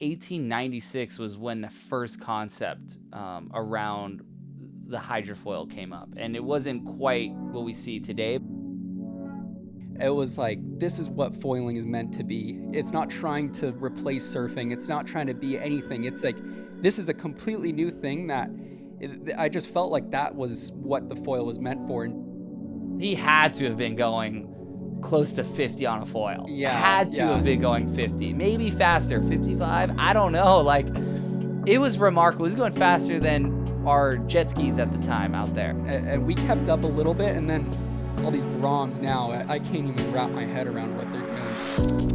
1896 was when the first concept around the hydrofoil came up, and it wasn't quite what we see today. It was like, this is what foiling is meant to be. It's not trying to replace surfing. It's not trying to be anything. It's like, this is a completely new thing that I just felt like that was what the foil was meant for. And He had to have been going close to 50 on a foil. yeah, Had to yeah. have been going 50, maybe faster, 55. I don't know. Like, it was remarkable. He was going faster than our jet skis at the time out there. And we kept up a little bit, and then all these Groms now, I can't even wrap my head around what they're doing.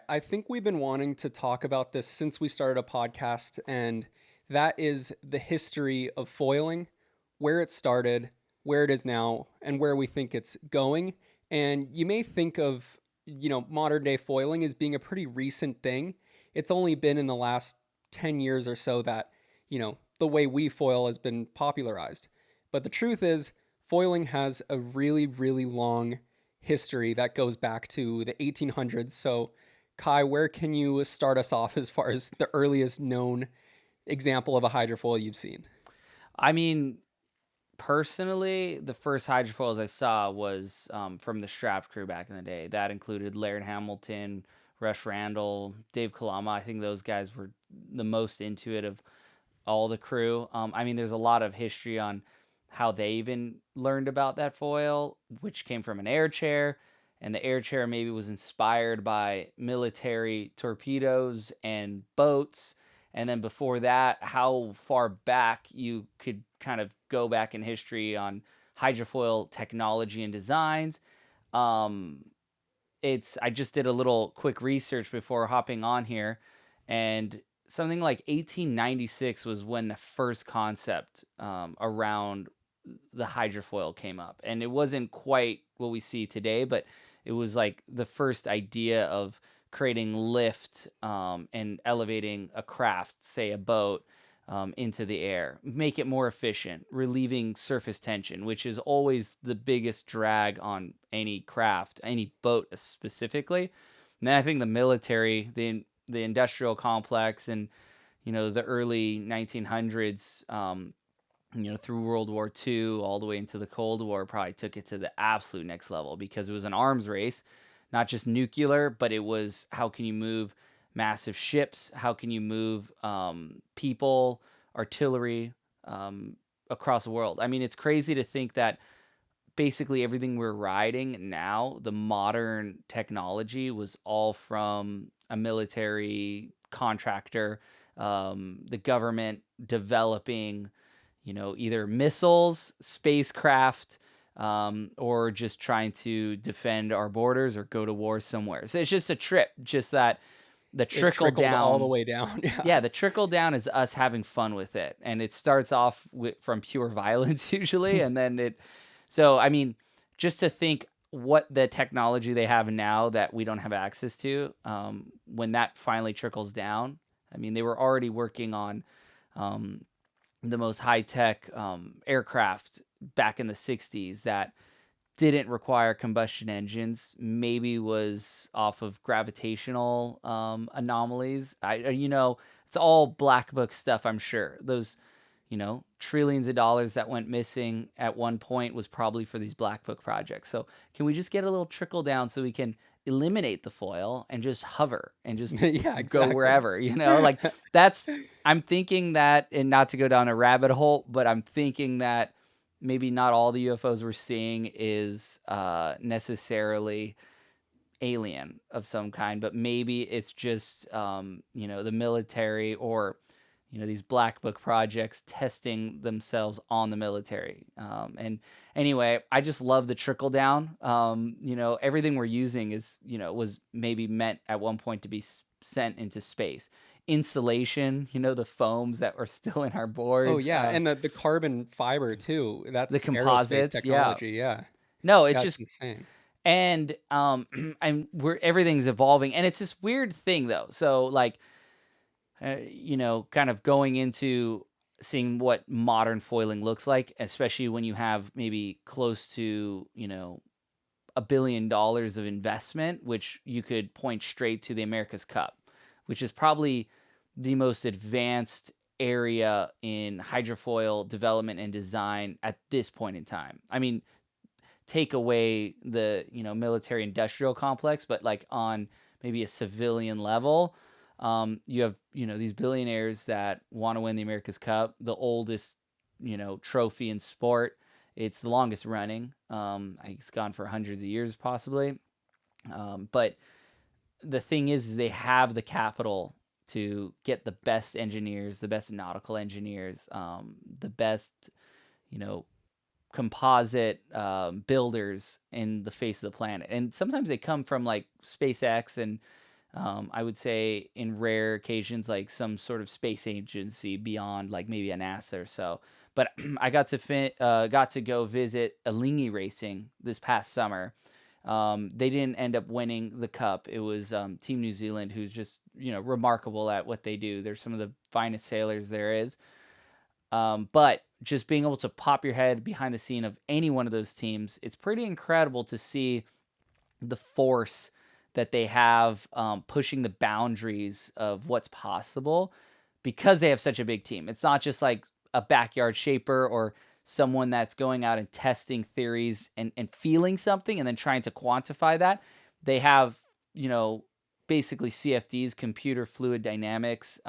I think we've been wanting to talk about this since we started a podcast, and that is the history of foiling, where it started, where it is now, and where we think it's going. And you may think of, modern day foiling as being a pretty recent thing. It's only been in the last 10 years or so that, the way we foil has been popularized. But the truth is, foiling has a really, really long history that goes back to the 1800s. So, Kai, where can you start us off as far as the earliest known example of a hydrofoil you've seen? I mean, personally, the first hydrofoils I saw was from the Strapped crew back in the day. That included Laird Hamilton, Rush Randall, Dave Kalama. I think those guys were the most into it of all the crew. I mean, there's a lot of history on how they even learned about that foil, which came from an air chair. And the air chair maybe was inspired by military torpedoes and boats. And then before that, how far back you could kind of go back in history on hydrofoil technology and designs. Um, I just did a little quick research before hopping on here, and something like 1896 was when the first concept around the hydrofoil came up, and it wasn't quite what we see today, but it was like the first idea of creating lift and elevating a craft, say a boat, into the air, make it more efficient, relieving surface tension, which is always the biggest drag on any craft, any boat specifically. And then I think the military, the industrial complex, and the early 1900s, through World War II all the way into the Cold War, probably took it to the absolute next level because it was an arms race, not just nuclear, but it was how can you move massive ships? How can you move people, artillery across the world? I mean, it's crazy to think that basically everything we're riding now, the modern technology, was all from a military contractor, the government developing either missiles, spacecraft, or just trying to defend our borders or go to war somewhere. So it's just a trip, just that the It trickle trickled all the down. way down. Yeah. Yeah, the trickle down is us having fun with it. And it starts off from pure violence usually. And then so I mean, just to think what the technology they have now that we don't have access to, when that finally trickles down, I mean, they were already working on um, the most high-tech aircraft back in the 60s that didn't require combustion engines, maybe was off of gravitational anomalies. It's all black book stuff, I'm sure. Those, trillions of dollars that went missing at one point was probably for these black book projects. So can we just get a little trickle down so we can eliminate the foil and just hover and just Yeah, go exactly. wherever, like that's, I'm thinking that, and not to go down a rabbit hole, but I'm thinking that maybe not all the UFOs we're seeing is necessarily alien of some kind, but maybe it's just the military or these black book projects testing themselves on the military. And anyway, I just love the trickle down. Everything we're using is was maybe meant at one point to be sent into space. Insulation, the foams that are still in our Oh boards. yeah, and the carbon fiber too. The That's aerospace composites, yeah. technology. Yeah. No, it's Yeah, it's just insane. and I'm we're everything's evolving, and it's this weird thing though. So like, kind of going into seeing what modern foiling looks like, especially when you have maybe close to $1 billion of investment, which you could point straight to the America's Cup, which is probably the most advanced area in hydrofoil development and design at this point in time. I mean, take away the military industrial complex, but like on maybe a civilian level, you have these billionaires that want to win the America's Cup, the oldest trophy in sport. It's the longest running. It's gone for hundreds of years possibly. But the thing is they have the capital to get the best engineers, the best nautical engineers, the best you know composite builders in the face of the planet. And sometimes they come from like SpaceX and I would say in rare occasions like some sort of space agency beyond like maybe a NASA or so. But I got to go visit Alinghi Racing this past summer. They didn't end up winning the cup. It was Team New Zealand, who's just remarkable at what they do. They're some of the finest sailors there is. But just being able to pop your head behind the scene of any one of those teams, it's pretty incredible to see the force that they have pushing the boundaries of what's possible because they have such a big team. It's not just like a backyard shaper or someone that's going out and testing theories and feeling something and then trying to quantify that. They have, you know, basically CFDs, computer fluid dynamics,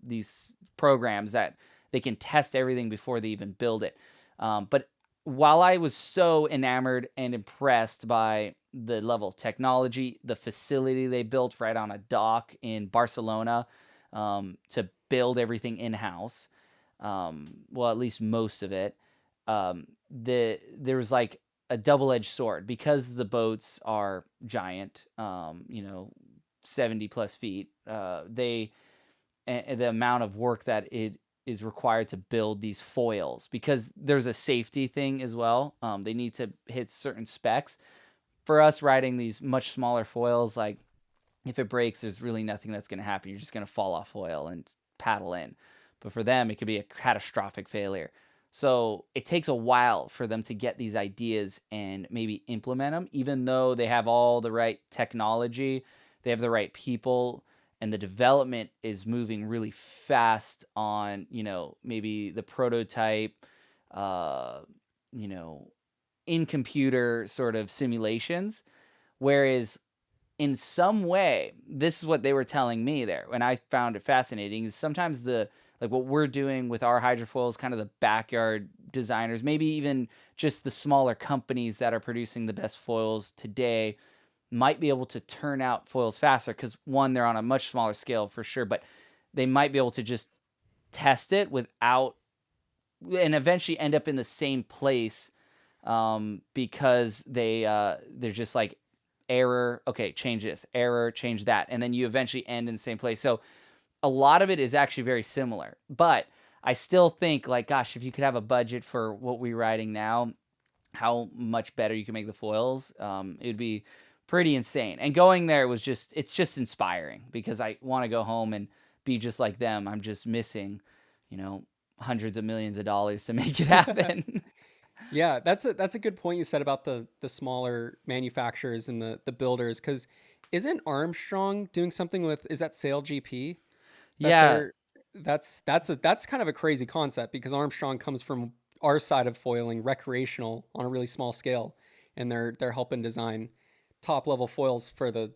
these programs that they can test everything before they even build it. But while I was so enamored and impressed by the level of technology, the facility they built right on a dock in Barcelona to build everything in house, well, at least most of it, there was like a double-edged sword because the boats are giant, 70 plus feet. The amount of work that it is required to build these foils because there's a safety thing as well. They need to hit certain specs. For us riding these much smaller foils, like if it breaks, there's really nothing that's going to happen. You're just going to fall off foil and paddle in. But for them, it could be a catastrophic failure. So it takes a while for them to get these ideas and maybe implement them, even though they have all the right technology, they have the right people, and the development is moving really fast on, maybe the prototype, uh, you know, in computer sort of simulations. Whereas in some way, this is what they were telling me there, and I found it fascinating. Is sometimes the like what we're doing with our hydrofoils, kind of the backyard designers, maybe even just the smaller companies that are producing the best foils today, might be able to turn out foils faster because one, they're on a much smaller scale for sure, but they might be able to just test it without and eventually end up in the same place because they're just like error, okay, change this, error, change that, and then you eventually end in the same place. So a lot of it is actually very similar, but I still think like, gosh, if you could have a budget for what we're writing now, how much better you can make the foils, it would be pretty insane. And going there was it's just inspiring because I want to go home and be just like them. I'm just missing, you know, hundreds of millions of dollars to make it happen. Yeah, that's a good point you said about the smaller manufacturers and the builders because isn't Armstrong doing something with is that Sail GP that Yeah, that's kind of a crazy concept because Armstrong comes from our side of foiling recreational on a really small scale and they're helping design top level foils for the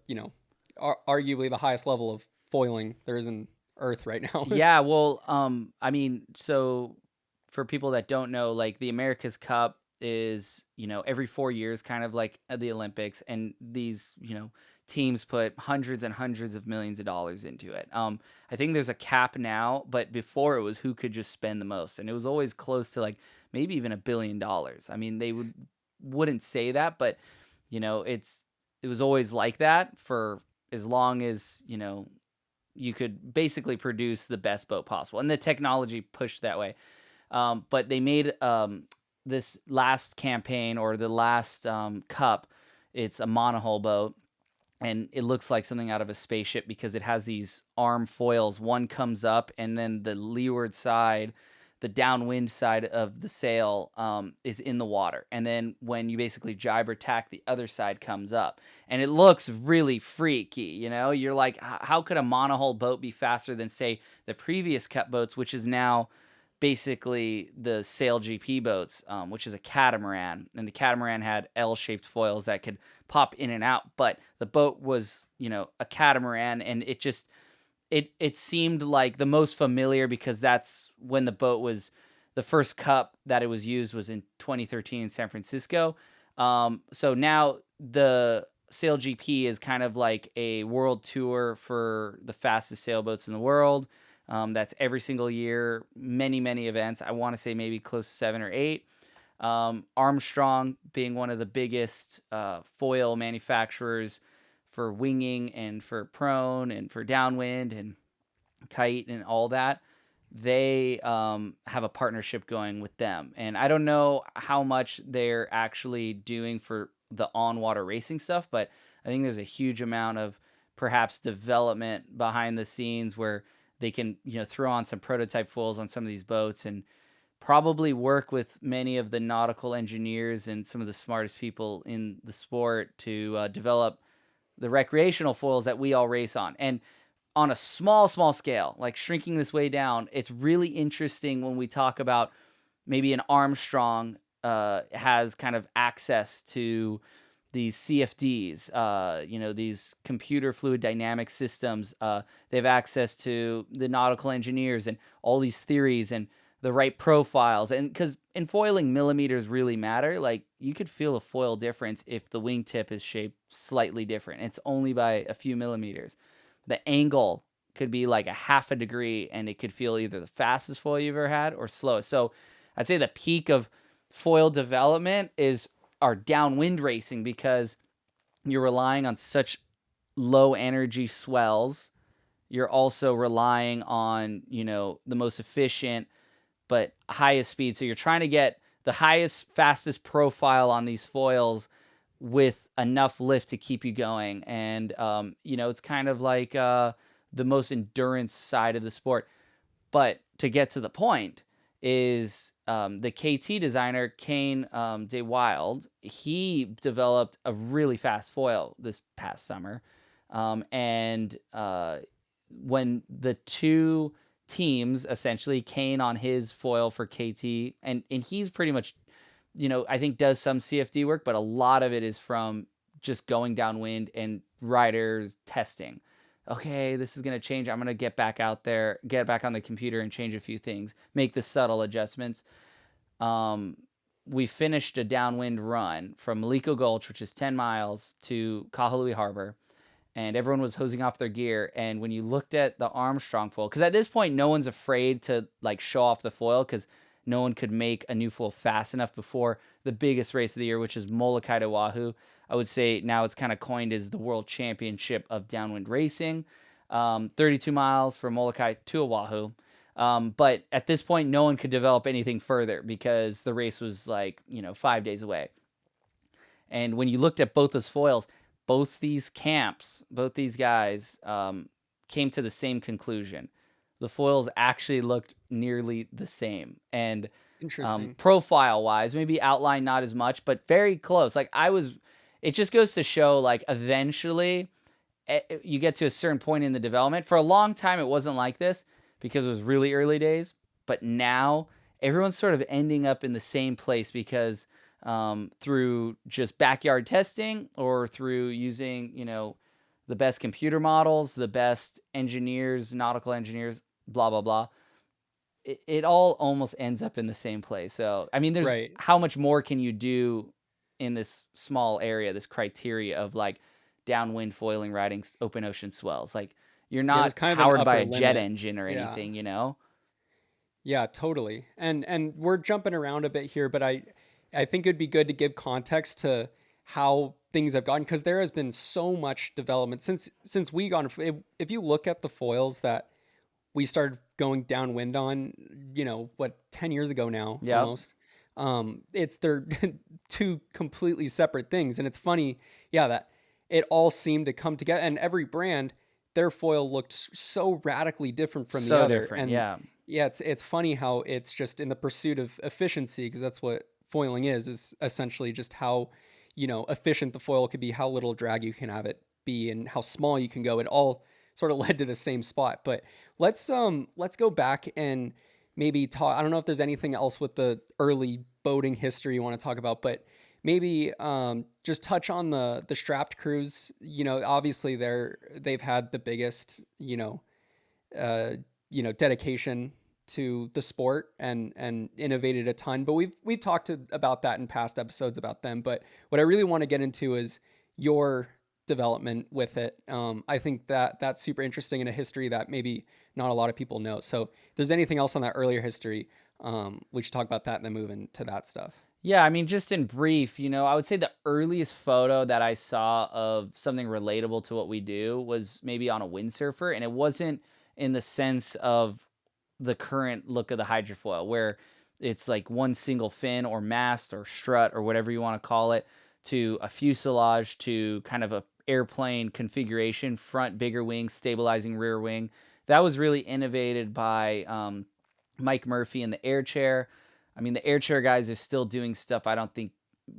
arguably the highest level of foiling there is in Earth right now. yeah. Well, I mean, so for people that don't know, like the America's Cup is, every 4 years, kind of like the Olympics, and these, teams put hundreds and hundreds of millions of dollars into it. I think there's a cap now, but before it was who could just spend the most, and it was always close to like maybe even $1 billion. I mean, they wouldn't say that, but it was always like that for as long as you could basically produce the best boat possible, and the technology pushed that way. But they made this last campaign or the last cup, it's a monohull boat, and it looks like something out of a spaceship because it has these arm foils. One comes up, and then the leeward side, the downwind side of the sail, is in the water. And then when you basically jibe or tack, the other side comes up, and it looks really freaky. You're like, how could a monohull boat be faster than, say, the previous cut boats, which is now basically the Sail GP boats, which is a catamaran, and the catamaran had L-shaped foils that could pop in and out, but the boat was, a catamaran, and it seemed like the most familiar because that's when the first cup that it was used was in 2013 in San Francisco. So now the Sail GP is kind of like a world tour for the fastest sailboats in the world. That's every single year, many, many events. I want to say maybe close to 7 or 8. Armstrong being one of the biggest foil manufacturers for winging and for prone and for downwind and kite and all that. They have a partnership going with them. And I don't know how much they're actually doing for the on-water racing stuff, but I think there's a huge amount of perhaps development behind the scenes where they can, throw on some prototype foils on some of these boats and probably work with many of the nautical engineers and some of the smartest people in the sport to develop the recreational foils that we all race on. And on a small scale, like shrinking this way down, it's really interesting when we talk about maybe an Armstrong has kind of access to these CFDs, these computer fluid dynamic systems. They have access to the nautical engineers and all these theories and the right profiles. And because in foiling, millimeters really matter. Like, you could feel a foil difference if the wingtip is shaped slightly different. It's only by a few millimeters. The angle could be like a half a degree, and it could feel either the fastest foil you've ever had or slowest. So I'd say the peak of foil development is our downwind racing, because you're relying on such low energy swells. You're also relying on, the most efficient but highest speed. So you're trying to get the highest, fastest profile on these foils with enough lift to keep you going. And, it's kind of like the most endurance side of the sport. But to get to the point is the KT designer, Kane De Wild, he developed a really fast foil this past summer. And when the two teams, essentially, Kane on his foil for KT, and he's pretty much, I think does some CFD work, but a lot of it is from just going downwind and riders testing. Okay, this is going to change. I'm going to get back out there, get back on the computer and change a few things, make the subtle adjustments. We finished a downwind run from Maliko Gulch, which is 10 miles, to Kahului Harbor, and everyone was hosing off their gear. And when you looked at the Armstrong foil, because at this point no one's afraid to like show off the foil, because no one could make a new foil fast enough before the biggest race of the year, which is Molokai to Oahu. I would say now it's kind of coined as the World Championship of Downwind Racing. 32 miles from Molokai to Oahu. But at this point, no one could develop anything further because the race was 5 days away. And when you looked at both those foils, both these camps, both these guys came to the same conclusion. The foils actually looked nearly the same. And Interesting. profile wise, maybe outline not as much, but very close. It just goes to show, like, eventually you get to a certain point in the development. For a long time, it wasn't like this because it was really early days. But now everyone's sort of ending up in the same place because through just backyard testing or through using, the best computer models, the best engineers, nautical engineers, blah, blah, blah. It all almost ends up in the same place. So, I mean, there's Right. how much more can you do in this small area, this criteria of like downwind foiling, riding open ocean swells? Like, you're Yeah, there's not kind of an powered by upper a jet limit. engine or Yeah. anything, you know? Yeah, totally. And we're jumping around a bit here, but I think it'd be good to give context to how things have gone, because there has been so much development since we got. If you look at the foils that we started going downwind on, what, 10 years ago now, Yep. almost. It's they're two completely separate things, and it's funny, yeah, that it all seemed to come together, and every brand, their foil looked so radically different from the So other, different, and yeah. yeah, it's funny how it's just in the pursuit of efficiency, because that's what foiling is essentially just how efficient the foil could be, how little drag you can have it be, and how small you can go. It all sort of led to the same spot. But let's go back and maybe talk. I don't know if there's anything else with the early boating history you want to talk about, but maybe just touch on the strapped crews. Obviously they've had the biggest uh, dedication to the sport and innovated a ton. But we've talked about that in past episodes about them. But what I really want to get into is your development with it. I think that's super interesting in a history that maybe not a lot of people know. So if there's anything else on that earlier history, we should talk about that and then move into that stuff. Yeah, I mean, just in brief, I would say the earliest photo that I saw of something relatable to what we do was maybe on a windsurfer, and it wasn't in the sense of the current look of the hydrofoil, where it's like one single fin or mast or strut or whatever you want to call it, to a fuselage to kind of a airplane configuration, front bigger wings, stabilizing rear wing. That was really innovated by Mike Murphy in the air chair. I mean, the air chair guys are still doing stuff I don't think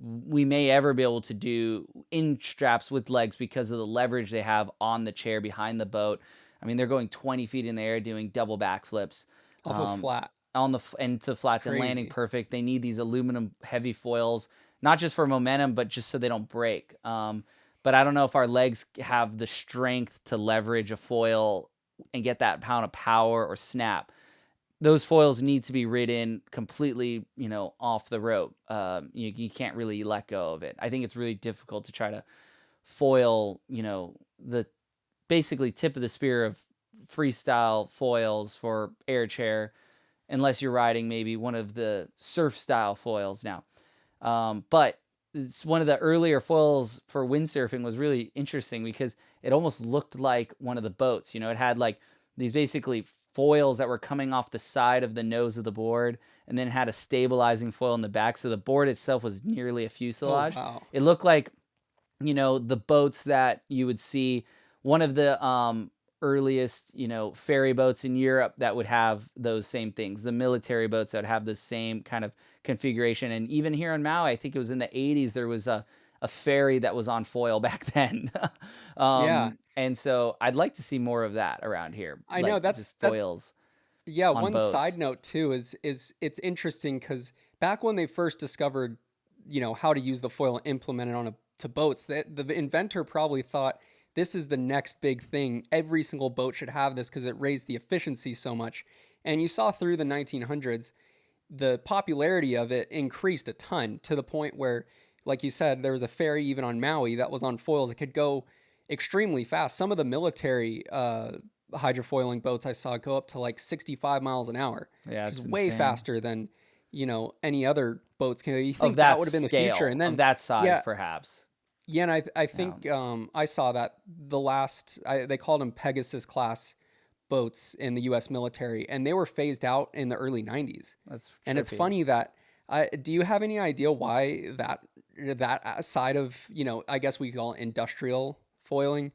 we may ever be able to do in straps with legs because of the leverage they have on the chair behind the boat. I mean, they're going 20 feet in the air doing double backflips Off of um, flat. on and to It's flats and landing crazy. perfect. They need these aluminum heavy foils, not just for momentum, but just so they don't break. But I don't know if our legs have the strength to leverage a foil and get that pound of power or snap. Those foils need to be ridden completely, off the rope. You can't really let go of it. I think it's really difficult to try to foil, the basically tip of the spear of freestyle foils for air chair, unless you're riding maybe one of the surf style foils now. But it's one of the earlier foils for windsurfing was really interesting because it almost looked like one of the boats. It had like these basically foils that were coming off the side of the nose of the board, and then it had a stabilizing foil in the back. So the board itself was nearly a Oh fuselage. wow. It looked like the boats that you would see, one of the earliest, ferry boats in Europe that would have those same things, the military boats that would have the same kind of configuration. And even here in Maui, I think it was in the 80s, there was a ferry that was on foil back then. Yeah, And so I'd like to see more of that around here, I know like that's just that. foils Yeah, on one side boats. note too is it's interesting because back when they first discovered, how to use the foil and implement it on to boats, the inventor probably thought this is the next big thing. Every single boat should have this because it raised the efficiency so much. And you saw through the 1900s, the popularity of it increased a ton to the point where, like you said, there was a ferry even on Maui that was on foils. It could go extremely fast. Some of the military hydrofoiling boats I saw go up to like 65 miles an hour, Yeah, which is it's way insane. faster than any other boats can. You Of think that that would have been the future, scale, and of then that size, yeah, perhaps. yeah, and I Yeah, think I saw that they called them Pegasus class boats in the U.S. military, and they were phased out in the early 90s. that's And it's trippy. funny that do you have any idea why that side of I guess we call it industrial foiling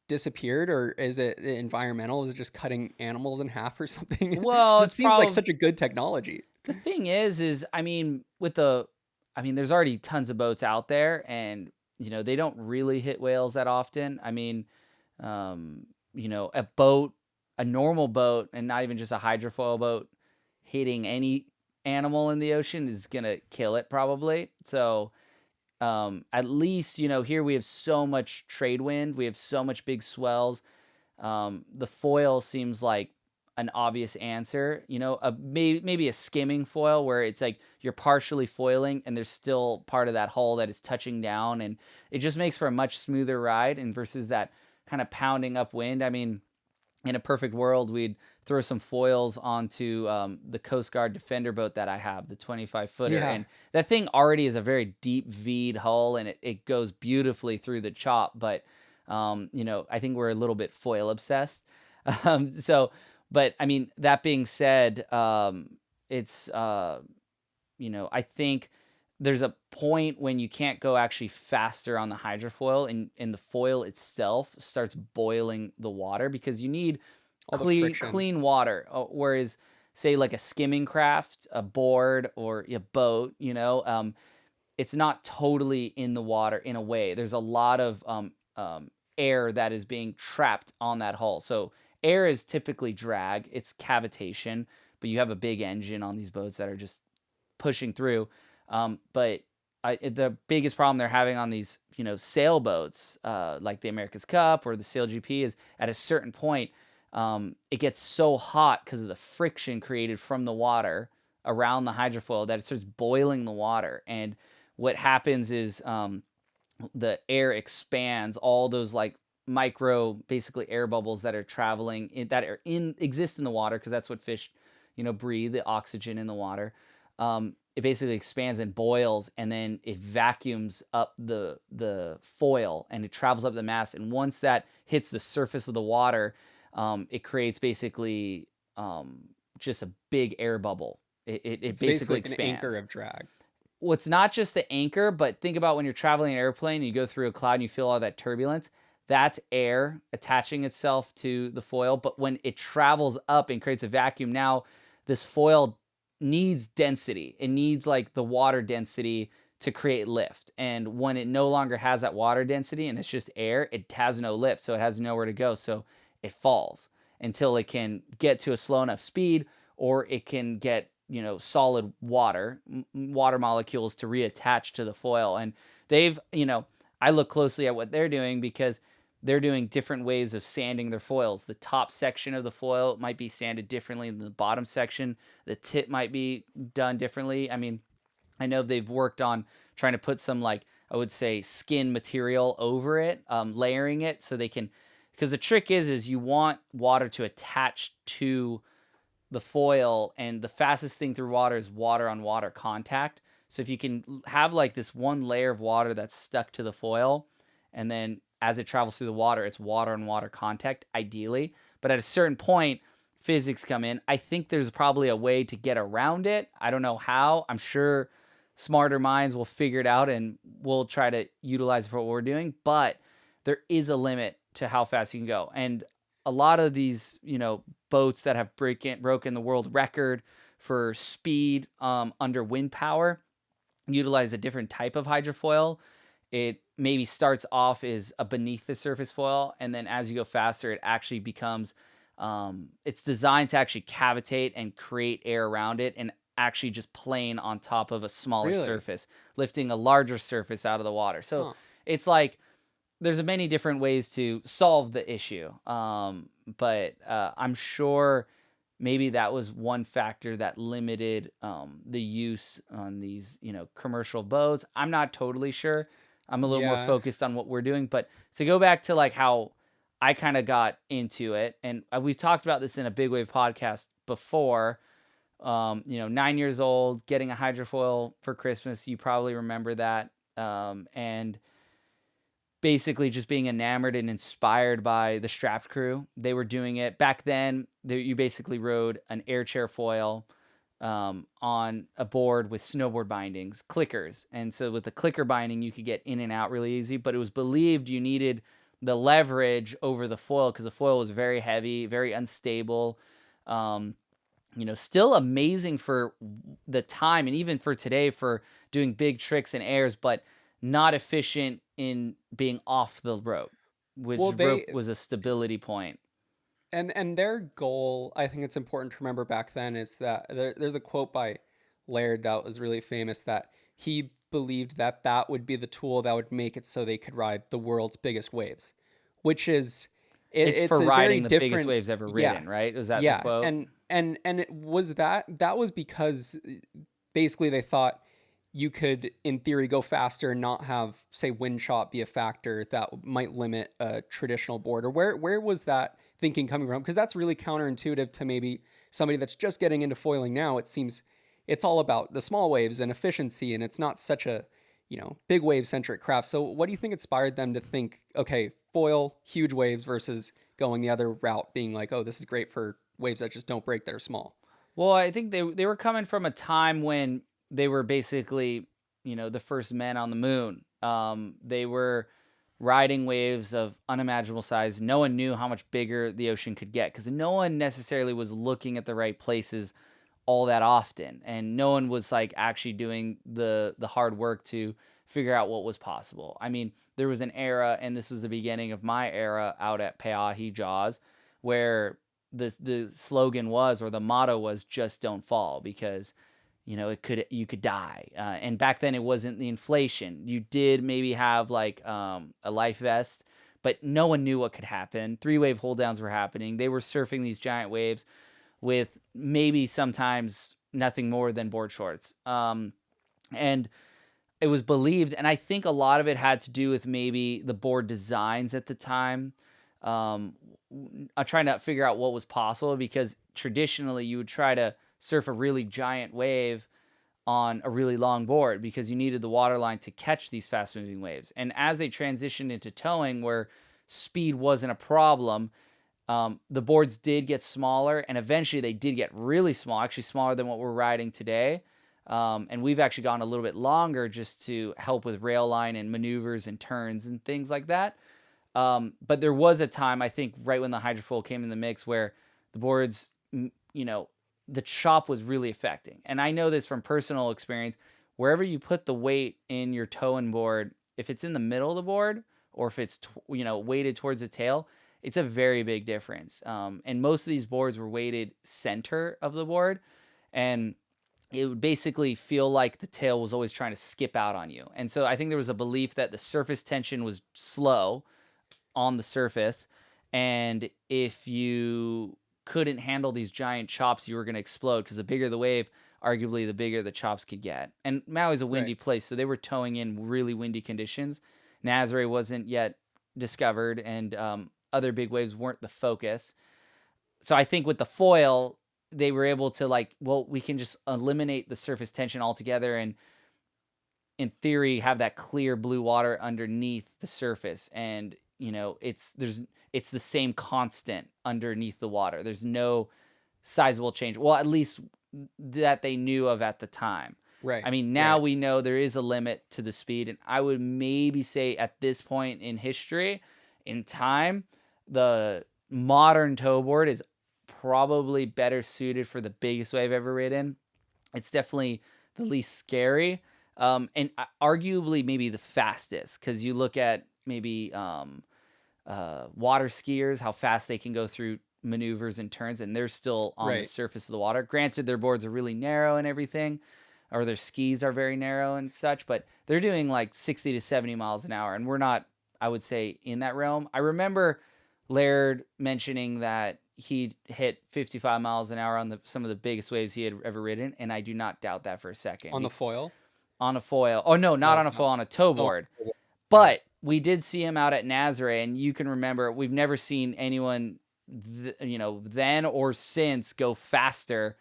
disappeared, or is it environmental? Is it just cutting animals in half or something? Well, Because it it's seems like probably such a good technology. the thing is I mean, there's already tons of boats out there, and they don't really hit whales that often. I mean, um, a boat, a normal boat, and not even just a hydrofoil boat, hitting any animal in the ocean is gonna kill it probably. So, at least here we have so much trade wind, we have so much big swells. The foil seems like an obvious answer. Maybe a skimming foil where it's like you're partially foiling and there's still part of that hull that is touching down, and it just makes for a much smoother ride and versus that kind of pounding up wind. I mean, in a perfect world, we'd throw some foils onto the Coast Guard Defender boat that I have, the 25 footer. Yeah, And that thing already is a very deep V'd hull, and it goes beautifully through the chop. But, I think we're a little bit foil obsessed. So, but I mean, that being said, it's I think there's a point when you can't go actually faster on the hydrofoil, and the foil itself starts boiling the water because you need All the friction. clean water. Whereas, say, like a skimming craft, a board, or a boat, it's not totally in the water in a way. There's a lot of air that is being trapped on that hull. So air is typically drag, it's cavitation, but you have a big engine on these boats that are just pushing through. But the biggest problem they're having on these, sailboats, like the America's Cup or the Sail GP, is at a certain point, it gets so hot because of the friction created from the water around the hydrofoil that it starts boiling the water. And what happens is the air expands all those like micro, basically air bubbles that are traveling that are in exist in the water, because that's what fish, breathe, the oxygen in the water. It basically expands and boils, and then it vacuums up the foil, and it travels up the mast. And once that hits the surface of the water, it creates basically just a big air bubble. It It's basically basically like an anchor expands. of drag. Well, it's not just the anchor, but think about when you're traveling an airplane and you go through a cloud and you feel all that turbulence. That's air attaching itself to the foil. But when it travels up and creates a vacuum, now this foil needs density. It needs like the water density to create lift. And when it no longer has that water density and it's just air, it has no lift. So it has nowhere to go. So it falls until it can get to a slow enough speed, or it can get, solid water molecules to reattach to the foil. And they've, I look closely at what they're doing, because they're doing different ways of sanding their foils. The top section of the foil might be sanded differently than the bottom section. The tip might be done differently. I mean, I know they've worked on trying to put some, like, I would say, skin material over it, layering it so they can, because the trick is you want water to attach to the foil, and the fastest thing through water is water on water contact. So if you can have like this one layer of water that's stuck to the foil, and then as it travels through the water, it's water on water contact, ideally. But at a certain point, physics come in. I think there's probably a way to get around it. I don't know how. I'm sure smarter minds will figure it out, and we'll try to utilize it for what we're doing. But there is a limit to how fast you can go. And a lot of these, boats that have broken the world record for speed under wind power utilize a different type of hydrofoil. It maybe starts off as a beneath the surface foil, and then as you go faster, it actually becomes, it's designed to actually cavitate and create air around it, and actually just plane on top of a smaller Really? surface, lifting a larger surface out of the water. So Huh. it's like there's many different ways to solve the issue. But I'm sure maybe that was one factor that limited the use on these, commercial boats. I'm not totally sure. I'm a little more Yeah. focused on what we're doing. But to go back to like how I kind of got into it, and we've talked about this in a Big Wave podcast before. 9 years old, getting a hydrofoil for Christmas. You probably remember that. And basically just being enamored and inspired by the strapped crew. They were doing it back then. You basically rode an air chair foil on a board with snowboard bindings, clickers. And so with the clicker binding, you could get in and out really easy. But it was believed you needed the leverage over the foil because the foil was very heavy, very unstable. Um, Still amazing for the time and even for today for doing big tricks and airs, but not efficient in being off the rope, which Well, rope was a stability point. and their goal, I think it's important to remember back then, is that there's a quote by Laird that was really famous, that he believed that that would be the tool that would make it so they could ride the world's biggest waves, which is It's it's for a very riding the biggest different. waves ever Yeah. ridden, right? Was that the Yeah, quote? and it was that was because basically they thought you could in theory go faster and not have, say, wind shot be a factor that might limit a traditional board. Or where was that thinking coming from? Because that's really counterintuitive to maybe somebody that's just getting into foiling now. It seems it's all about the small waves and efficiency, and it's not such a big wave centric craft. So what do you think inspired them to think, okay, foil huge waves versus going the other route, being like, oh, this is great for waves that just don't break that are small? Well, I think they were coming from a time when they were basically, the first men on the moon. They were riding waves of unimaginable size. No one knew how much bigger the ocean could get because no one necessarily was looking at the right places all that often, and no one was like actually doing the hard work to figure out what was possible. I mean, there was an era, and this was the beginning of my era out at Peahi Jaws, where the slogan was, or the motto was, just don't fall, because you could die. And back then it wasn't the inflation. You did maybe have like a life vest, but no one knew what could happen. 3-wave hold downs were happening. They were surfing these giant waves with maybe sometimes nothing more than board shorts. And it was believed, and I think a lot of it had to do with maybe the board designs at the time. Um, I'm trying to figure out what was possible, because traditionally you would try to surf a really giant wave on a really long board because you needed the water line to catch these fast moving waves. And as they transitioned into towing, where speed wasn't a problem, the boards did get smaller, and eventually they did get really small, actually smaller than what we're riding today. And we've actually gone a little bit longer just to help with rail line and maneuvers and turns and things like that. But there was a time, I think, right when the hydrofoil came in the mix, where the boards, the chop was really affecting. And I know this from personal experience. Wherever you put the weight in your towing board, if it's in the middle of the board, or if it's weighted towards the tail, it's a very big difference. And most of these boards were weighted center of the board, and it would basically feel like the tail was always trying to skip out on you. And so I think there was a belief that the surface tension was slow on the surface, and if you couldn't handle these giant chops, you were going to explode, because the bigger the wave, arguably the bigger the chops could get. And Maui's a windy Right. place, so they were towing in really windy conditions. Nazare wasn't yet discovered, and other big waves weren't the focus. So I think with the foil, they were able to, like, well, we can just eliminate the surface tension altogether, and in theory have that clear blue water underneath the surface. And it's the same constant underneath the water. There's no sizable change, well, at least that they knew of at the time. I Right. mean, now Right. we know there is a limit to the speed, and I would maybe say at this point in history, in time, the modern tow board is probably better suited for the biggest wave ever ridden. It's definitely the least scary, and arguably maybe the fastest, because you look at maybe water skiers, how fast they can go through maneuvers and turns, and they're still on the Right. surface of the water. Granted, their boards are really narrow and everything, or their skis are very narrow and such, but they're doing like 60 to 70 miles an hour, and we're not, I would say, in that realm. I remember Laird mentioning that he hit 55 miles an hour on some of the biggest waves he had ever ridden, and I do not doubt that for a second. On the foil. On a foil. Oh no, not Oh, on a no. foil, on a tow Oh, board. got it. But we did see him out at Nazare, and you can remember, we've never seen anyone, then or since, go faster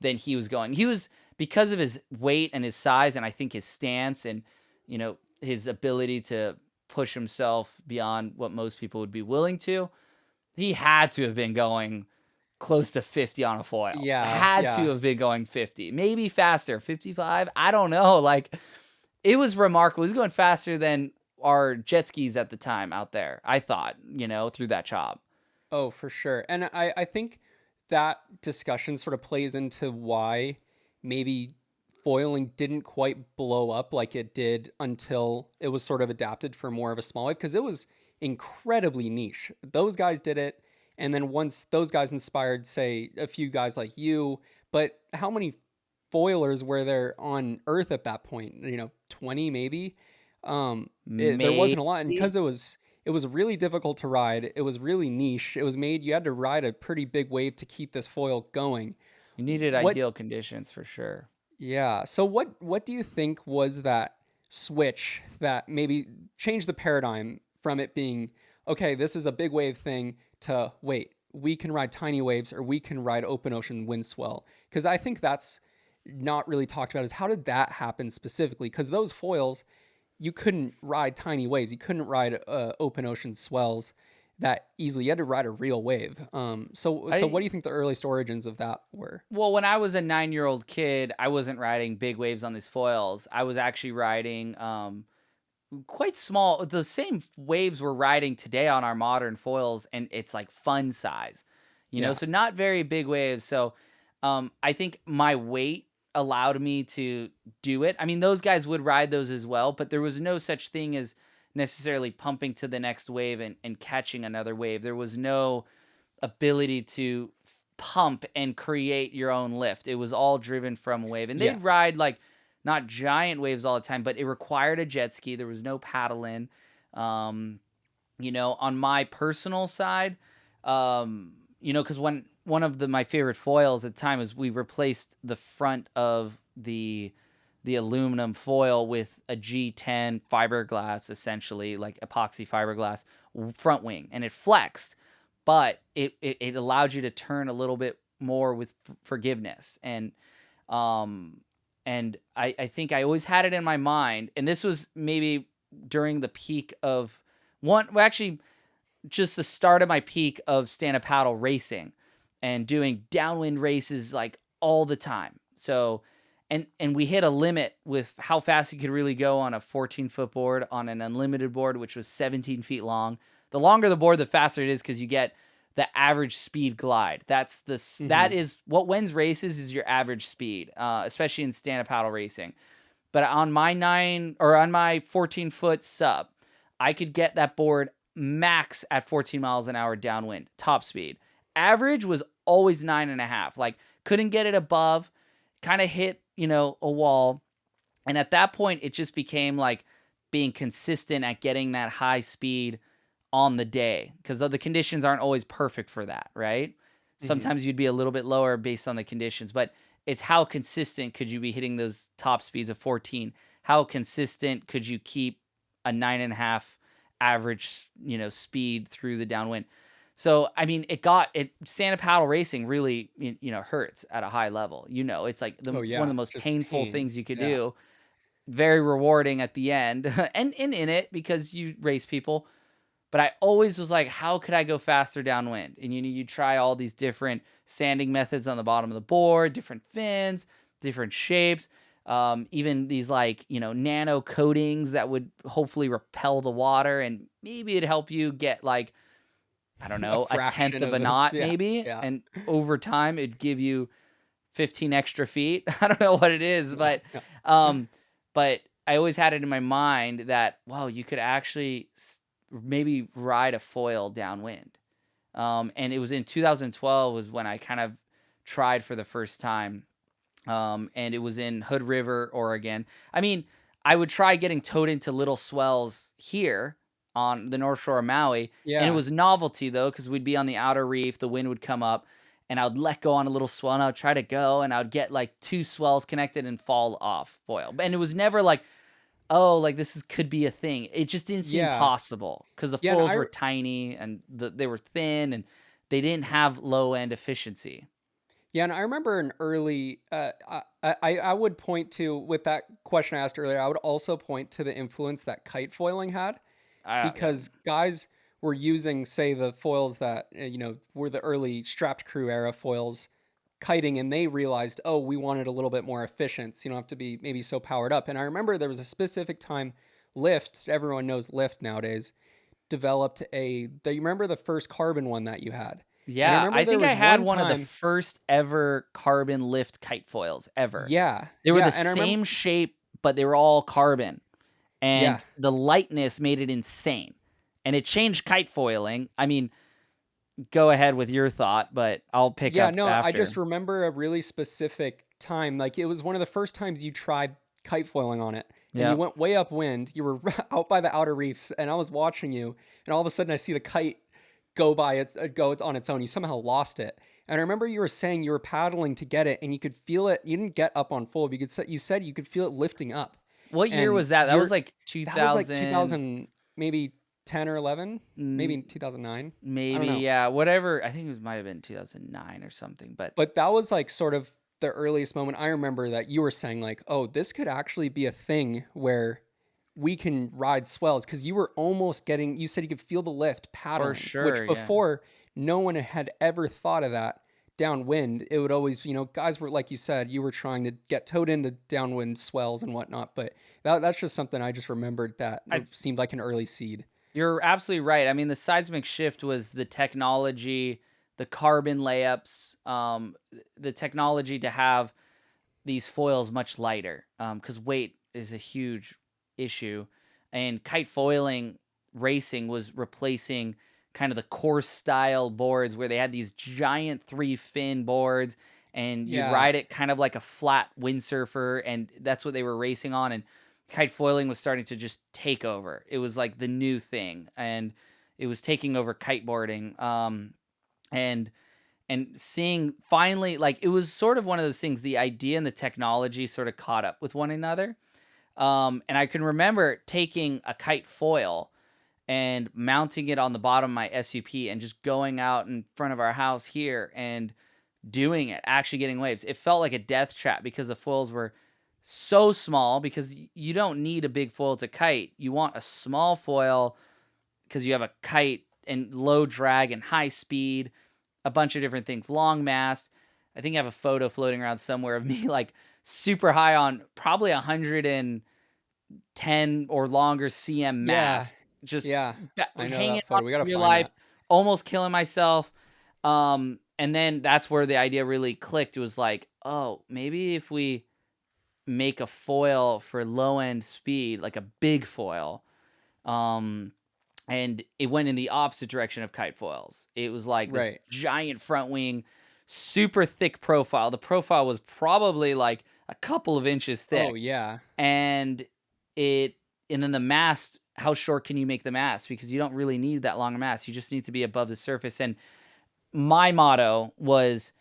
than he was going. He was, because of his weight and his size, and I think his stance, and his ability to push himself beyond what most people would be willing to. He had to have been going close to 50 on a foil. Yeah. Had to Yeah. have been going 50, maybe faster, 55. I don't know. Like, it was remarkable. He was going faster than our jet skis at the time out there, I thought, through that chop. Oh, for sure. And I think that discussion sort of plays into why maybe foiling didn't quite blow up like it did until it was sort of adapted for more of a small wave, because it was incredibly niche. Those guys did it. And then once those guys inspired, say, a few guys like you, but how many foilers were there on Earth at that point? 20 maybe. There Maybe wasn't a lot, and because it was really difficult to ride. It was really niche. It was made, you had to ride a pretty big wave to keep this foil going. you needed What ideal conditions for sure. Yeah. So what do you think was that switch that maybe changed the paradigm from it being, okay, this is a big wave thing, to, wait, we can ride tiny waves, or we can ride open ocean wind swell? Because I think that's not really talked about, is how did that happen specifically? Because those foils, you couldn't ride tiny waves. You couldn't ride open ocean swells. that easily. You had to ride a real wave. So what I do you think the earliest origins of that were? Well, when I was a 9-year-old kid, I wasn't riding big waves on these foils. I was actually riding quite small, the same waves we're riding today on our modern foils, and it's like fun size, Yeah. so not very big waves. So I think my weight allowed me to do it. I mean, those guys would ride those as well, but there was no such thing as necessarily pumping to the next wave and catching another wave. There was no ability to pump and create your own lift. It was all driven from a wave. And Yeah. they'd ride like not giant waves all the time, but it required a jet ski. There was no paddling. Um, on my personal side, because when one of my favorite foils at the time is we replaced the front of the aluminum foil with a G10 fiberglass, essentially like epoxy fiberglass front wing, and it flexed, but it allowed you to turn a little bit more with forgiveness. Um I think I always had it in my mind, and this was maybe during the peak of actually just the start of my peak of stand-up paddle racing and doing downwind races like all the time. So, and we hit a limit with how fast you could really go on a 14-foot board on an unlimited board, which was 17 feet long. The longer the board, the faster it is, because you get the average speed glide. That Hmm. is what wins races, is your average speed, especially in stand-up paddle racing. But on my 14-foot sub, I could get that board max at 14 miles an hour downwind, top speed. Average was always 9.5. Like, couldn't get it above, kind of hit, a wall. And at that point, it just became like being consistent at getting that high speed on the day, because the conditions aren't always perfect for that, right? Hmm. Sometimes you'd be a little bit lower based on the conditions, but it's how consistent could you be hitting those top speeds of 14? How consistent could you keep a 9.5 average, speed through the downwind? So, I mean, stand-up paddle racing really, hurts at a high level. It's like Oh one of yeah, the it's most just painful pain. things you could Yeah. do. Very rewarding at the end, and in it, because you race people. But I always was like, how could I go faster downwind? And you try all these different sanding methods on the bottom of the board, different fins, different shapes, even these like, nano coatings that would hopefully repel the water, and maybe it'd help you get like, I don't A know, a tenth fraction of of a this. knot Yeah. maybe. Yeah. And over time it'd give you 15 extra feet. I don't know what it is, Yeah. Yeah. um, but I always had it in my mind that, wow, you could actually maybe ride a foil downwind. And it was in 2012 was when I kind of tried for the first time. And it was in Hood River, Oregon. I mean, I would try getting towed into little swells here on the North Shore of Maui, and it Yeah. was novelty though, because we'd be on the outer reef, the wind would come up, and I would let go on a little swell, and I would try to go, and I would get like two swells connected and fall off foil. And it was never like, oh, like could be a thing. It just didn't seem Yeah. possible because the Yeah. And foils were tiny, and they were thin, and they didn't have low end efficiency. Yeah, and I remember an early. I would point to, with that question I asked earlier. I would also point to the influence that kite foiling had, Yeah. because guys were using, say, the foils that were the early strapped crew era foils, kiting, and they realized, oh, we wanted a little bit more efficient. So you don't have to be maybe so powered up. And I remember there was a specific time, Lyft. Everyone knows Lyft nowadays. Developed a. Do you remember the first carbon one that you had? And I Yeah, remember I there think I was had one one of the time. first ever carbon lift kite foils ever. Yeah, They were yeah, the and I remember. same shape, but they were all carbon, Yeah, and the lightness made it insane. And it changed kite foiling. I mean, go ahead with your thought, but I'll pick yeah, up no, I just after. remember a really specific time. Like, it was one of the first times you tried kite foiling on it, and you Yep. went way upwind. You were out by the outer reefs, and I was watching you, and all of a sudden I see the kite go on its own. You somehow lost it, and I remember you were saying you were paddling to get it, and you could feel it. You didn't get up on full. You said you could feel it lifting up, What year and was that? That was you're like that was like 2000, 2000, maybe 10 or 11, maybe mm, 2009. I don't maybe, know. yeah, whatever. I think might have been 2009 or something, but But that was like sort of the earliest moment I remember that you were saying, like, oh, this could actually be a thing where we can ride swells, because you were almost getting, you said you could feel the lift For paddling, sure, which yeah. before no one had ever thought of that. Downwind, it would always, guys were, like you said, you were trying to get towed into downwind swells and whatnot, but that's just something I just remembered that I seemed like an early seed. You're absolutely right. I mean, the seismic shift was the technology, the carbon layups, the technology to have these foils much lighter, because weight is a huge issue. And kite foiling racing was replacing kind of the course style boards where they had these giant three fin boards and you'd Yeah. ride it kind of like a flat windsurfer. And that's what they were racing on. And kite foiling was starting to just take over. It was like the new thing. And it was taking over kiteboarding. And seeing finally, like, it was sort of one of those things, the idea and the technology sort of caught up with one another. And I can remember taking a kite foil and mounting it on the bottom of my SUP and just going out in front of our house here and doing it, actually getting waves. It felt like a death trap because the foils were so small, because you don't need a big foil to kite. You want a small foil because you have a kite and low drag and high speed, a bunch of different things, long mast. I think I have a photo floating around somewhere of me like super high on probably 110 or longer CM Yeah. mast, just Yeah. I know hanging that on photo. We got to for your find life, that. almost killing myself. And then that's where the idea really clicked. It was like, oh, maybe if we make a foil for low end speed, like a big foil, um, and it went in the opposite direction of kite foils. It was like this Right. giant front wing, super thick profile. The profile was probably like a couple of inches Oh, thick, yeah. and it and then the mast. How short can you make the mast? Because you don't really need that long a mast. You just need to be above the surface. And my motto was,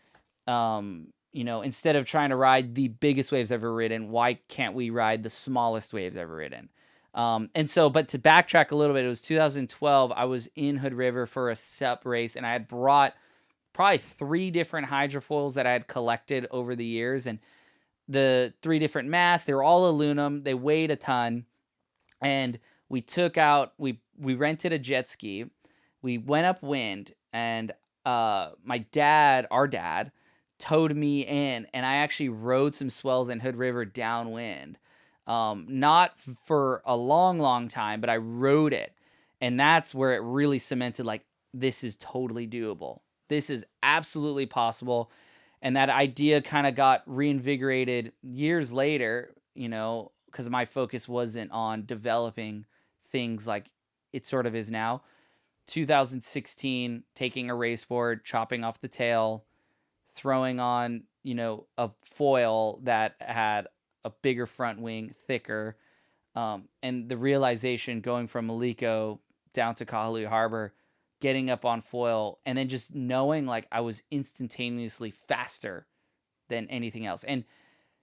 instead of trying to ride the biggest waves ever ridden, why can't we ride the smallest waves ever ridden? And so, but to backtrack a little bit, it was 2012. I was in Hood River for a SUP race, and I had brought probably three different hydrofoils that I had collected over the years. And the three different masts, they were all aluminum, they weighed a ton. And we rented a jet ski, we went upwind, and our dad, towed me in, and I actually rode some swells in Hood River downwind. Not for a long, long time, but I rode it, and that's where it really cemented, like, this is totally doable. This is absolutely possible. And that idea kind of got reinvigorated years later, because my focus wasn't on developing things like it sort of is now. 2016, taking a race board, chopping off the tail, throwing on, a foil that had a bigger front wing, thicker, and the realization going from Maliko down to Kahului Harbor, getting up on foil, and then just knowing like I was instantaneously faster than anything else. And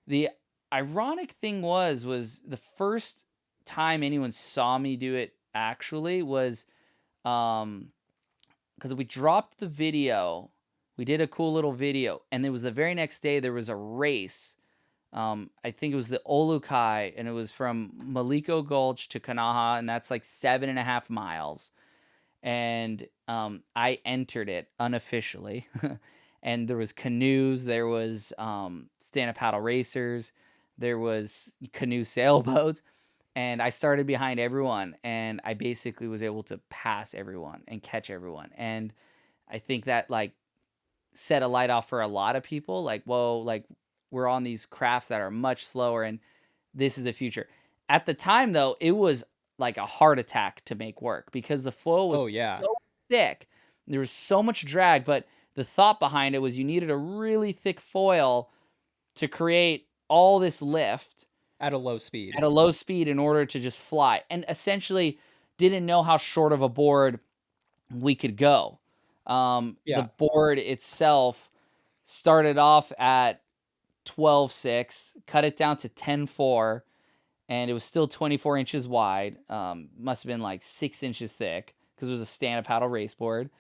the ironic thing was the first time anyone saw me do it actually was, because we dropped the video. We did a cool little video, and it was the very next day there was a race. I think it was the Olukai, and it was from Maliko Gulch to Kanaha, and that's like 7.5 miles. And I entered it unofficially. And there was canoes, there was stand-up paddle racers, there was canoe sailboats, and I started behind everyone, and I basically was able to pass everyone and catch everyone. And I think that like set a light off for a lot of people, like, whoa, like, we're on these crafts that are much slower, and this is the future. At the time though, it was like a heart attack to make work because the foil was Oh, yeah. so thick. There was so much drag, but the thought behind it was you needed a really thick foil to create all this lift At a low speed. at a low speed in order to just fly, and essentially didn't know how short of a board we could go. The Yeah. board itself started off at 12.6, cut it down to 10.4, and it was still 24 inches wide. Must have been like 6 inches thick because it was a stand-up paddle race board.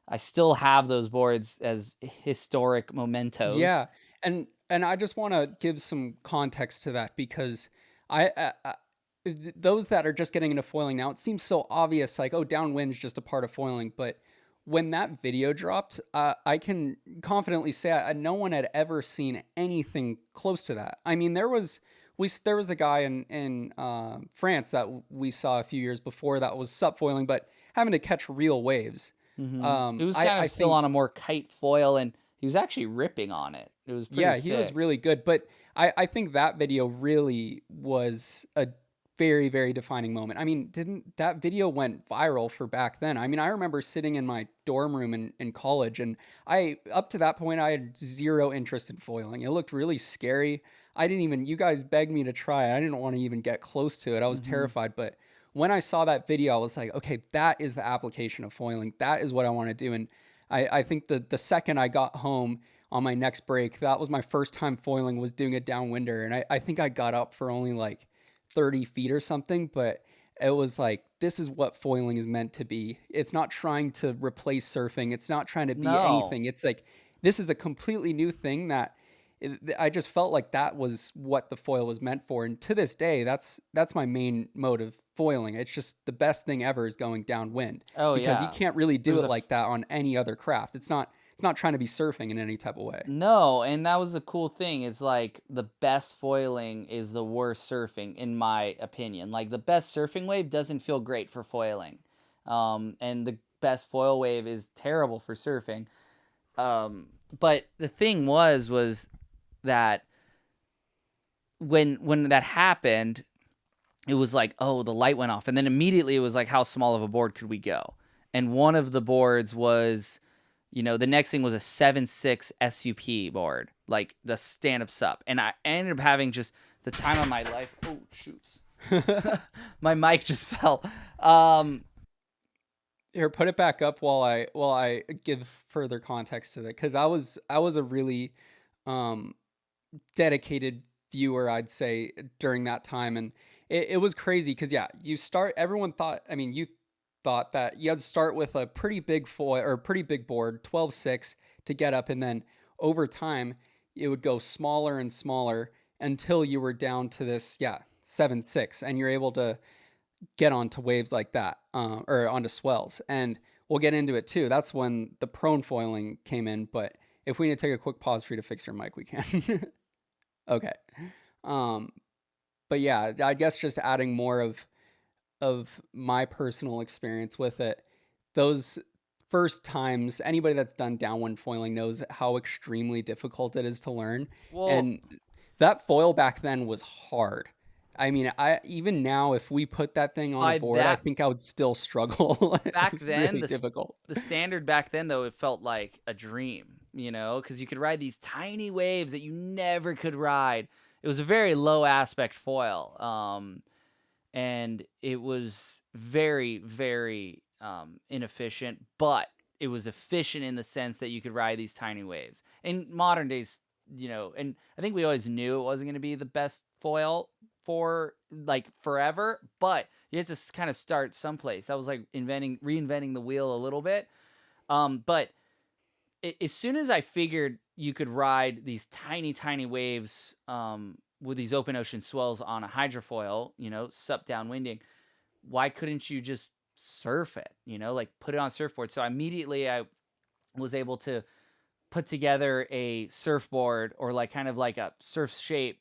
I still have those boards as historic mementos. Yeah. And I just want to give some context to that, because I those that are just getting into foiling now, it seems so obvious, like, oh, downwind's just a part of foiling. But when that video dropped, I can confidently say no one had ever seen anything close to that. I mean, there was a guy in France that we saw a few years before that was subfoiling, but having to catch real waves. It was I kind of I still think on a more kite foil, and he was actually ripping on it. It was pretty Yeah, he was sick. really good, but I think that video really was a very, very defining moment. I mean, didn't that video went viral for back then? I mean, I remember sitting in my dorm room in college, and up to that point, I had zero interest in foiling. It looked really scary. I didn't even, you guys begged me to try it. I didn't want to even get close to it. I was Hmm. terrified. But when I saw that video, I was like, okay, that is the application of foiling. That is what I want to do. And I think the second I got home, on my next break, that was my first time foiling, was doing a downwinder. And I think I got up for only like 30 feet or something, but it was like, this is what foiling is meant to be. It's not trying to replace surfing. It's not trying to be No. anything. It's like, this is a completely new thing that I just felt like that was what the foil was meant for. And to this day, that's my main mode of foiling. It's just the best thing ever is going downwind, Oh because you yeah. can't really do There's it a like that on any other craft. It's not trying to be surfing in any type of way. No, and that was the cool thing. Is like the best foiling is the worst surfing, in my opinion. Like the best surfing wave doesn't feel great for foiling, and the best foil wave is terrible for surfing. But the thing was that when that happened, it was like, oh, the light went off, and then immediately it was like, how small of a board could we go? And one of the boards was, the next thing was a 7.6 SUP board, like the stand up sup, and I ended up having just the time of my life. Oh shoots, my mic just fell. Here, put it back up while I give further context to that, because I was a really um dedicated viewer, I'd say, during that time. And it was crazy because, yeah, everyone thought, I mean, you thought that you had to start with a pretty big foil or a pretty big board, 12.6, to get up. And then over time, it would go smaller and smaller until you were down to this, yeah, 7.6. And you're able to get onto waves like that, or onto swells. And we'll get into it too. That's when the prone foiling came in. But if we need to take a quick pause for you to fix your mic, we can. Okay. Um, but yeah, I guess just adding more of my personal experience with it. Those first times, anybody that's done downwind foiling knows how extremely difficult it is to learn. Well, And that foil back then was hard. I mean, I even now, if we put that thing on a by board, I that think I would still struggle. It back was then, really difficult. the standard back then though, it felt like a dream, because you could ride these tiny waves that you never could ride. It was a very low aspect foil, and it was very, very inefficient, but it was efficient in the sense that you could ride these tiny waves. In modern days, and I think we always knew it wasn't going to be the best foil for like forever, but you had to kind of start someplace. That was like reinventing the wheel a little bit. But as soon as I figured you could ride these tiny, tiny waves, with these open ocean swells on a hydrofoil, sup downwinding, why couldn't you just surf it? Like put it on surfboard. So immediately I was able to put together a surfboard, or like kind of like a surf shape,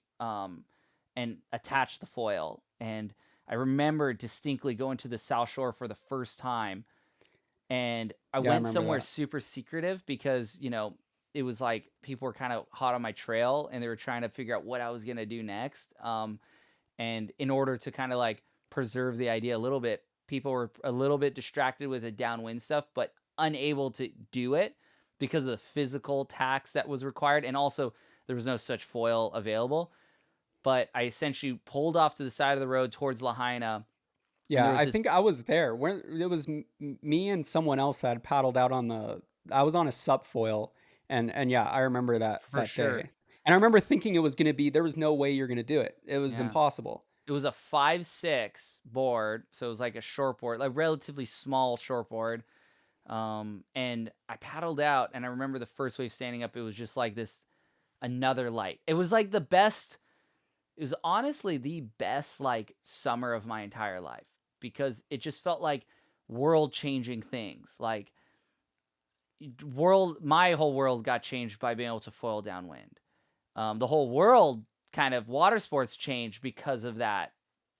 and attach the foil. And I remember distinctly going to the South Shore for the first time, and I Yeah, I went remember somewhere that. super secretive because, it was like people were kind of hot on my trail and they were trying to figure out what I was going to do next. And in order to kind of like preserve the idea a little bit, people were a little bit distracted with the downwind stuff, but unable to do it because of the physical tax that was required. And also, there was no such foil available. But I essentially pulled off to the side of the road towards Lahaina, and there Yeah, was I this think I was there when it was me and someone else that had paddled out on the. I was on a subfoil, and yeah, I remember for that sure. day, and I remember thinking it was gonna be, there was no way you're gonna do it. It was Yeah. impossible. It was a 5.6 board, so it was like a short board, like relatively small short board. And I paddled out, and I remember the first wave standing up. It was just like this another light. It was like the best. it was honestly the best like summer of my entire life because it just felt like world changing things. Like my whole world got changed by being able to foil downwind. The whole world kind of water sports changed because of that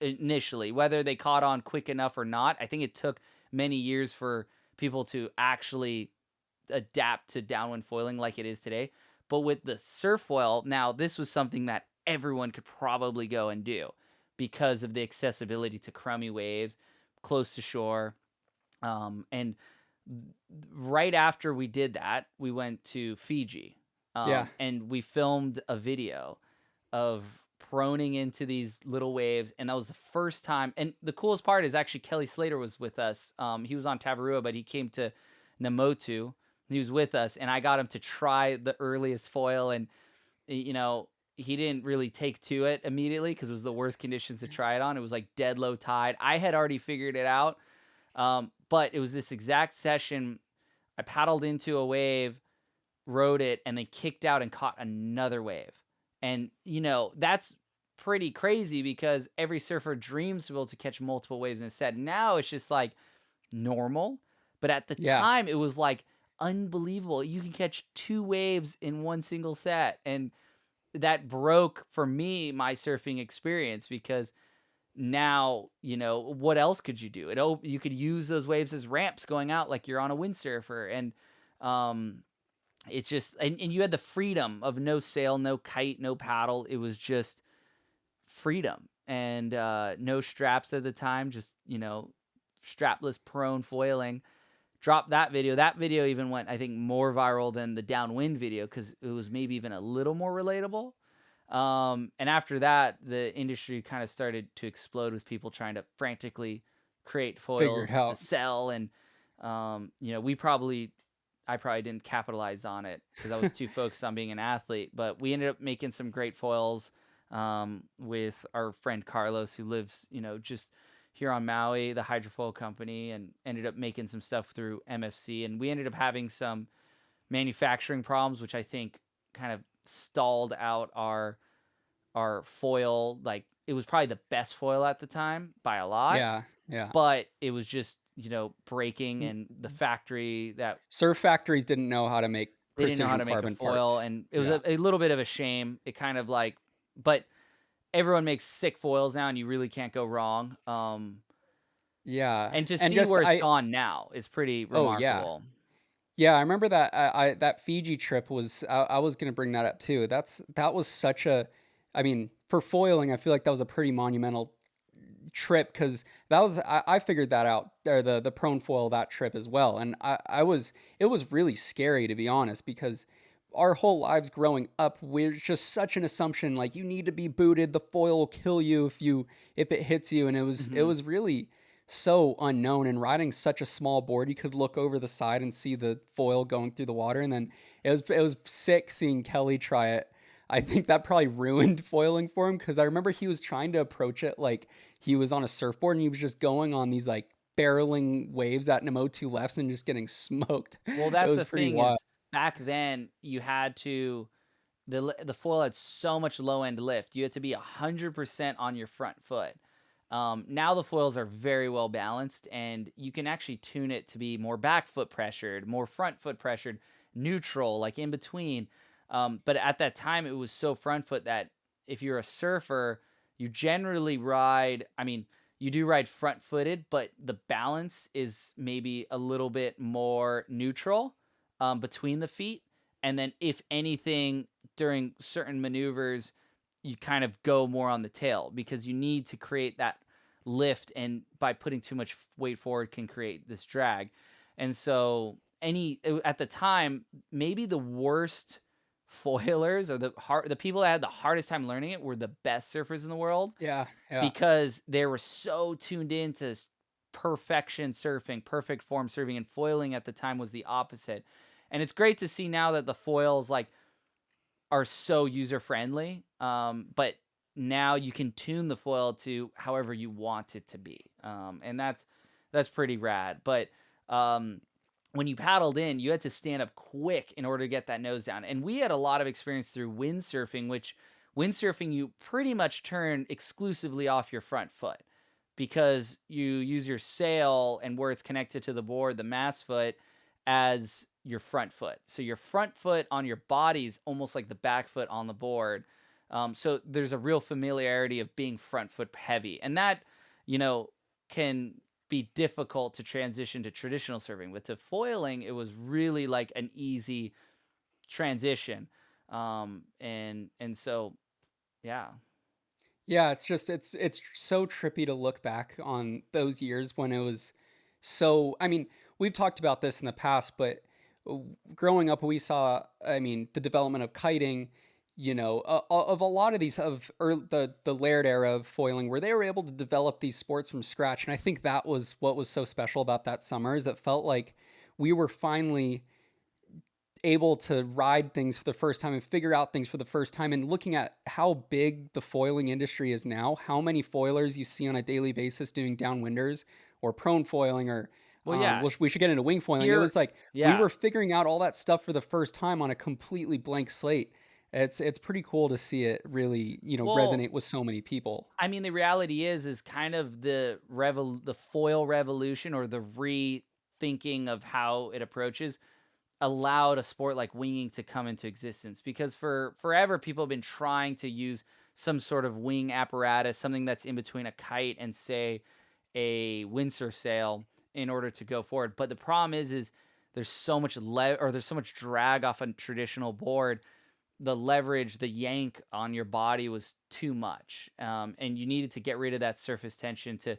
initially, whether they caught on quick enough or not. I think it took many years for people to actually adapt to downwind foiling like it is today. But with the surf foil, now this was something that everyone could probably go and do because of the accessibility to crummy waves close to shore. And right after we did that, we went to Fiji, Yeah. and we filmed a video of proning into these little waves, and that was the first time. And the coolest part is actually Kelly Slater was with us. He was on Tavarua, but he came to Namotu. He was with us, and I got him to try the earliest foil, and you know he didn't really take to it immediately because it was the worst conditions to try it on. It was like dead low tide. I had already figured it out, but it was this exact session. I paddled into a wave, rode it, and then kicked out and caught another wave. And, that's pretty crazy because every surfer dreams to be able to catch multiple waves in a set. Now it's just like normal. But at the Yeah. time, it was like unbelievable. You can catch two waves in one single set. And that broke for me my surfing experience because now, what else could you do? You could use those waves as ramps going out like you're on a windsurfer. And it's just and you had the freedom of no sail, no kite, no paddle. It was just freedom and no straps at the time, just strapless prone foiling. Dropped that video. That video even went, I think, more viral than the downwind video because it was maybe even a little more relatable. And after that, the industry kind of started to explode with people trying to frantically create Figure it foils to out. sell. And, I probably didn't capitalize on it because I was too focused on being an athlete. But we ended up making some great foils with our friend Carlos, who lives, just here on Maui, the hydrofoil company, and ended up making some stuff through MFC. And we ended up having some manufacturing problems, which I think kind of stalled out our foil. Like it was probably the best foil at the time by a lot, Yeah. Yeah. but it was just breaking, and the factory that Surf factories didn't know how to make they didn't know how precision to make a carbon foil, parts. and it was Yeah. a little bit of a shame. It kind of like, but everyone makes sick foils now, and you really can't go wrong. Yeah. And to And see just where it's gone now is pretty oh yeah. remarkable. Yeah, I remember that that Fiji trip was I was going to bring that up too. That was such a I mean, for foiling, I feel like that was a pretty monumental trip because that was I figured that out or the prone foil that trip as well. And I was it was really scary to be honest because our whole lives growing up, we're just such an assumption like you need to be booted, the foil will kill you if it hits you. And it Hmm. was really so unknown and riding such a small board you could look over the side and see the foil going through the water. And then it was sick seeing Kelly try it. I think that probably ruined foiling for him because I remember he was trying to approach it like he was on a surfboard and he was just going on these like barreling waves at Namotu lefts and just getting smoked. Well, It that's was the pretty thing wild. is back then you had to the foil had so much low end lift. You had to be 100% on your front foot. Now the foils are very well balanced, and you can actually tune it to be more back foot pressured, more front foot pressured, neutral, like in between. But at that time, it was so front foot that if you're a surfer, you generally ride. I mean, you do ride front footed, but the balance is maybe a little bit more neutral between the feet. And then, if anything, during certain maneuvers, you kind of go more on the tail because you need to create that lift, and by putting too much weight forward can create this drag. And so at the time, maybe the worst foilers or the people that had the hardest time learning it were the best surfers in the world Yeah, yeah. because they were so tuned into perfection surfing, perfect form surfing, and foiling at the time was the opposite. And it's great to see now that the foils like are so user friendly. But now you can tune the foil to however you want it to be. And that's pretty rad. But um, when you paddled in, you had to stand up quick in order to get that nose down. And we had a lot of experience through windsurfing, which Windsurfing, you pretty much turn exclusively off your front foot because you use your sail and where it's connected to the board, the mast foot, as your front foot. So your front foot on your body is almost like the back foot on the board. So there's a real familiarity of being front foot heavy, and that, you know, can be difficult to transition to traditional surfing. But to foiling, it was really like an easy transition. And so yeah. Yeah, it's so trippy to look back on those years when it was so. I mean, we've talked about this in the past, but growing up, we saw. I mean, the development of kiting. Of a lot of these the Laird era of foiling, where they were able to develop these sports from scratch, and I think that was what was so special about that summer. Is it felt like we were finally able to ride things for the first time and figure out things for the first time, and looking at how big the foiling industry is now, how many foilers you see on a daily basis doing downwinders or prone foiling, or Well, yeah. we should get into wing foiling. It Here, was like we yeah. were figuring out all that stuff for the first time on a completely blank slate. It's pretty cool to see it really, Well, resonate with so many people. I mean, the reality is kind of the foil revolution, or the rethinking of how it approaches, allowed a sport like winging to come into existence, because for forever people have been trying to use some sort of wing apparatus, something that's in between a kite and, say, a windsurf sail, in order to go forward. But the problem is there's so much or there's so much drag off a traditional board. The leverage, the yank on your body was too much, and you needed to get rid of that surface tension to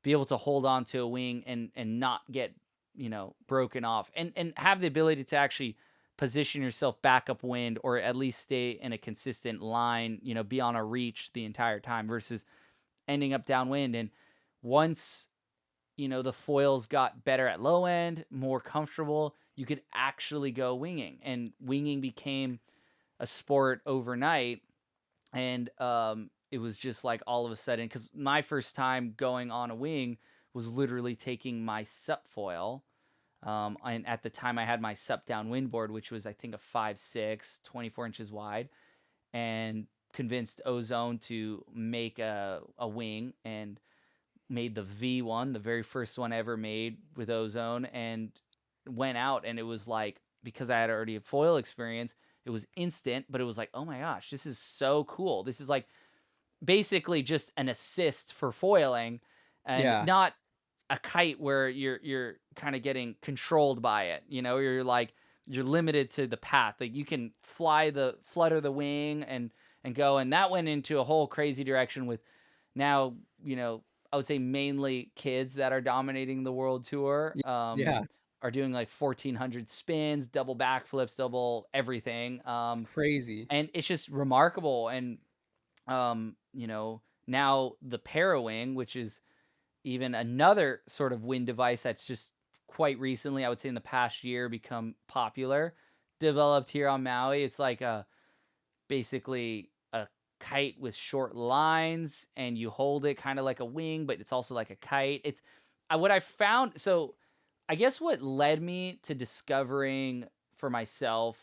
be able to hold on to a wing and not get, broken off, and have the ability to actually position yourself back upwind, or at least stay in a consistent line, be on a reach the entire time, versus ending up downwind. And once, the foils got better at low end, more comfortable, you could actually go winging, and winging became a sport overnight. And it was just like all of a sudden, because my first time going on a wing was literally taking my sup foil. And at the time I had my sup downwind board, which was, I think, a 5'6", 24 inches wide, and convinced Ozone to make a wing, and made the V1, the very first one ever made with Ozone, and went out. And it was like, because I had already a foil experience, it was instant, but it was like, oh my gosh, this is so cool. This is like basically just an assist for foiling, and Yeah, not a kite where you're kind of getting controlled by it. You're limited to the path. Like, you can flutter the wing and go. And that went into a whole crazy direction with, now, I would say mainly kids that are dominating the world tour, yeah, are doing like 1,400 spins, double backflips, double everything. crazy. And it's just remarkable. And now the Parawing, which is even another sort of wind device that's just quite recently, I would say in the past year, become popular, developed here on Maui. It's like basically a kite with short lines, and you hold it kind of like a wing, but it's also like a kite. It's what I found. So I guess what led me to discovering for myself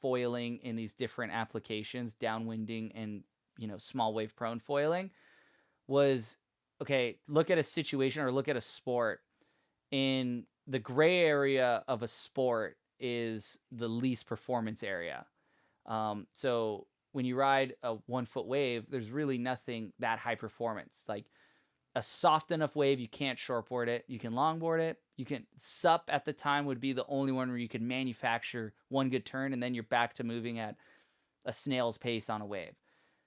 foiling in these different applications, downwinding and, small wave prone foiling, was, okay, look at a situation, or look at a sport. In the gray area of a sport is the least performance area. So when you ride a 1 foot wave, there's really nothing that high performance. Like, a soft enough wave, you can't shortboard it. You can longboard it. You can sup at the time would be the only one where you could manufacture one good turn, and then you're back to moving at a snail's pace on a wave.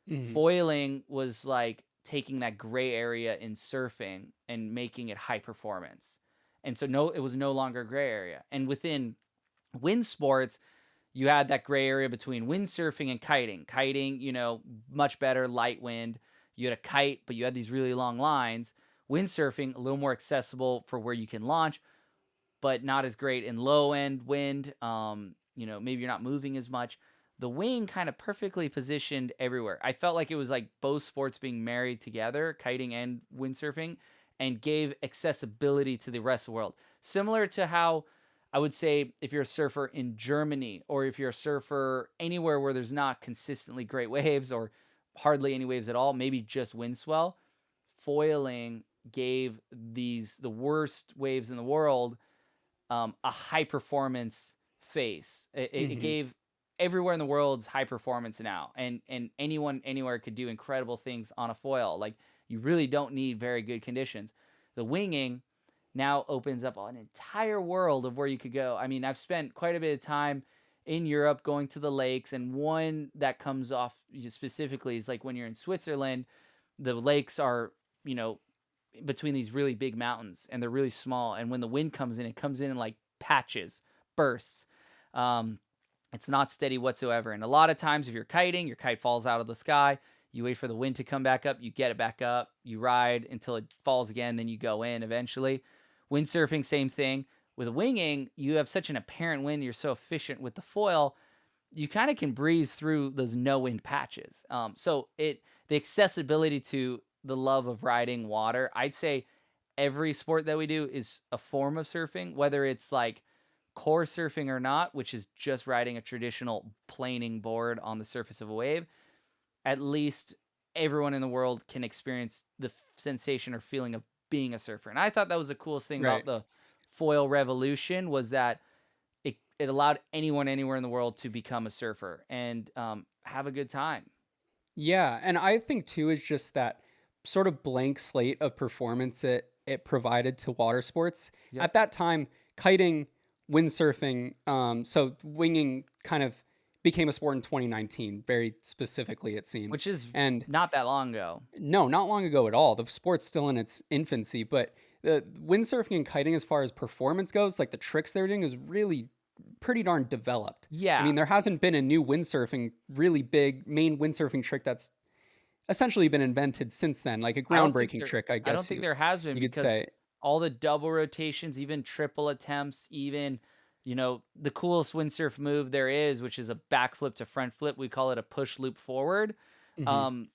Mhm. Foiling was like taking that gray area in surfing and making it high performance. And so, no, it was no longer a gray area. And within wind sports, you had that gray area between windsurfing and kiting. Kiting, much better light wind. You had a kite, but you had these really long lines. Windsurfing, a little more accessible for where you can launch, but not as great in low end wind. Maybe you're not moving as much. The wing kind of perfectly positioned everywhere. I felt like it was like both sports being married together, kiting and windsurfing, and gave accessibility to the rest of the world. Similar to how I would say if you're a surfer in Germany, or if you're a surfer anywhere where there's not consistently great waves or hardly any waves at all, maybe just wind swell, foiling gave the worst waves in the world a high performance face. It Hmm. gave everywhere in the world's high performance now, and anyone anywhere could do incredible things on a foil. Like, you really don't need very good conditions. The winging now opens up an entire world of where you could go. I mean, I've spent quite a bit of time in Europe going to the lakes, and one that comes off specifically is like when you're in Switzerland, the lakes are, you know, between these really big mountains, and they're really small, and when the wind comes in, it comes in like patches, bursts. um it's not steady whatsoever, and a lot of times if you're kiting, your kite falls out of the sky, you wait for the wind to come back up, you get it back up, you ride until it falls again, then you go in eventually. Windsurfing, same thing. With winging, you have such an apparent wind, you're so efficient with the foil, you kind of can breeze through those no wind patches. So the accessibility to the love of riding water, I'd say every sport that we do is a form of surfing, whether it's like core surfing or not, which is just riding a traditional planing board on the surface of a wave. At least everyone in the world can experience the sensation or feeling of being a surfer. And I thought that was the coolest thing about Right. the foil revolution, was that it allowed anyone anywhere in the world to become a surfer and have a good time. Yeah, and I think too is just that sort of blank slate of performance it provided to water sports. Yep. At that time, kiting, windsurfing, so winging kind of became a sport in 2019, very specifically it seemed. Which is And not that long ago. no, not long ago at all. The sport's still in its infancy, but the windsurfing and kiting, as far as performance goes, like the tricks they're doing, is really pretty darn developed. I Yeah. mean, there hasn't been a new windsurfing, really big main windsurfing trick that's essentially been invented since then, like a groundbreaking trick, I I don't guess think you there has been, you could because say. all the double rotations, even triple attempts, even, the coolest windsurf move there is, which is a backflip to front flip. We call it a push loop forward. Mhm. Um,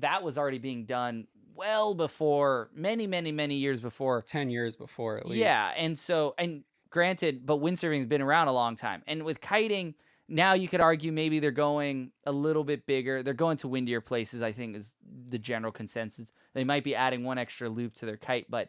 that was already being done well before, many, many, many years before. 10 years before at least. Yeah, and granted, but windsurfing's been around a long time. And with kiting, now you could argue maybe they're going a little bit bigger. They're going to windier places, I think, is the general consensus. They might be adding one extra loop to their kite, but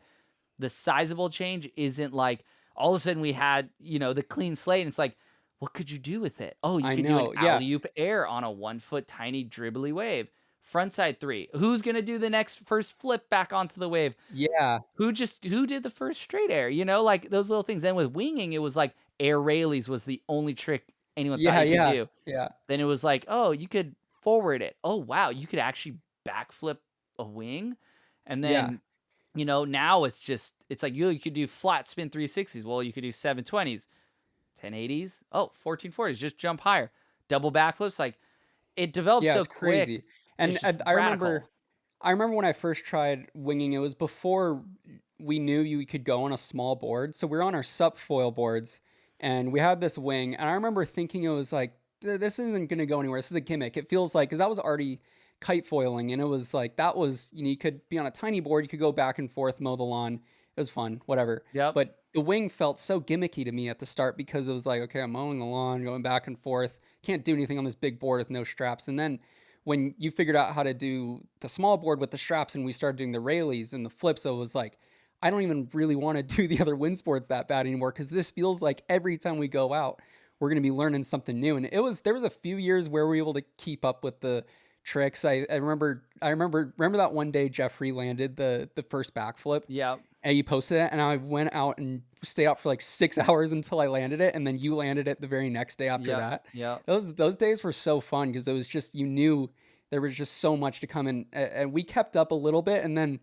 the sizable change isn't like all of a sudden we had, the clean slate, and it's like, what could you do with it? Oh, you I could do an know, yeah. alley-oop air on a 1 foot tiny dribbly wave. Frontside three. Who's gonna do the next first flip back onto the wave? Yeah. Who did the first straight air, like those little things. Then with winging, it was like air railies was the only trick anyone thought Yeah, you could yeah, do. yeah, Then it was like, oh, you could forward it. Oh wow, you could actually backflip a wing. And yeah, then, now it's like you could do flat spin 360s. Well, you could do 720s, 1080s, 1440s, just jump higher. Double backflips, like it develops yeah, so it's quick. crazy. It's And just I remember radical. when I first tried winging, it was before we knew you could go on a small board. So we are on our sup foil boards and we had this wing. And I remember thinking it was like, This isn't going to go anywhere. This is a gimmick." It feels like, because I was already kite foiling and it was like, that was, you could be on a tiny board, you could go back and forth, mow the lawn. It was fun, whatever. Yep. But the wing felt so gimmicky to me at the start because it was like, okay, I'm mowing the lawn, going back and forth. Can't do anything on this big board with no straps. And then when you figured out how to do the small board with the straps and we started doing the railies and the flips, it was like, I don't even really want to do the other wind sports that bad anymore, because this feels like every time we go out, we're going to be learning something new. And there was a few years where we were able to keep up with the tricks. I remember that one day Jeffrey landed the first backflip Yep. and you posted it, and I went out and stayed out for like 6 hours until I landed it, and then you landed it the very next day after Yep. that. Yep. Those days were so fun because it was just, you knew there was just so much to come in, and we kept up a little bit, and then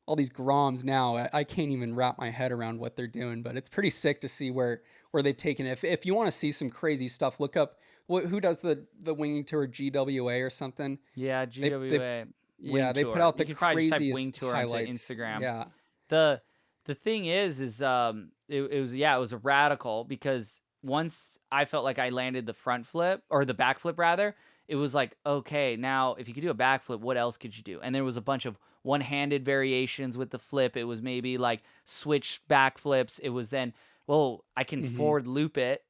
all these groms now, I can't even wrap my head around what they're doing, but it's pretty sick to see where they've taken it. If you want to see some crazy stuff, look up who does the winging tour, GWA or something. Yeah, They GWA yeah, Wing they put Tour. out You the could probably just type Wing craziest Tour into highlights. Instagram. Yeah. The the thing is it was, yeah, it was a radical, because once I felt like I landed the front flip, or the back flip rather, it was like, okay, now if you could do a backflip, what else could you do? And there was a bunch of one-handed variations with the flip. It was maybe like switch backflips. It was then well, I can Mhm. forward loop it,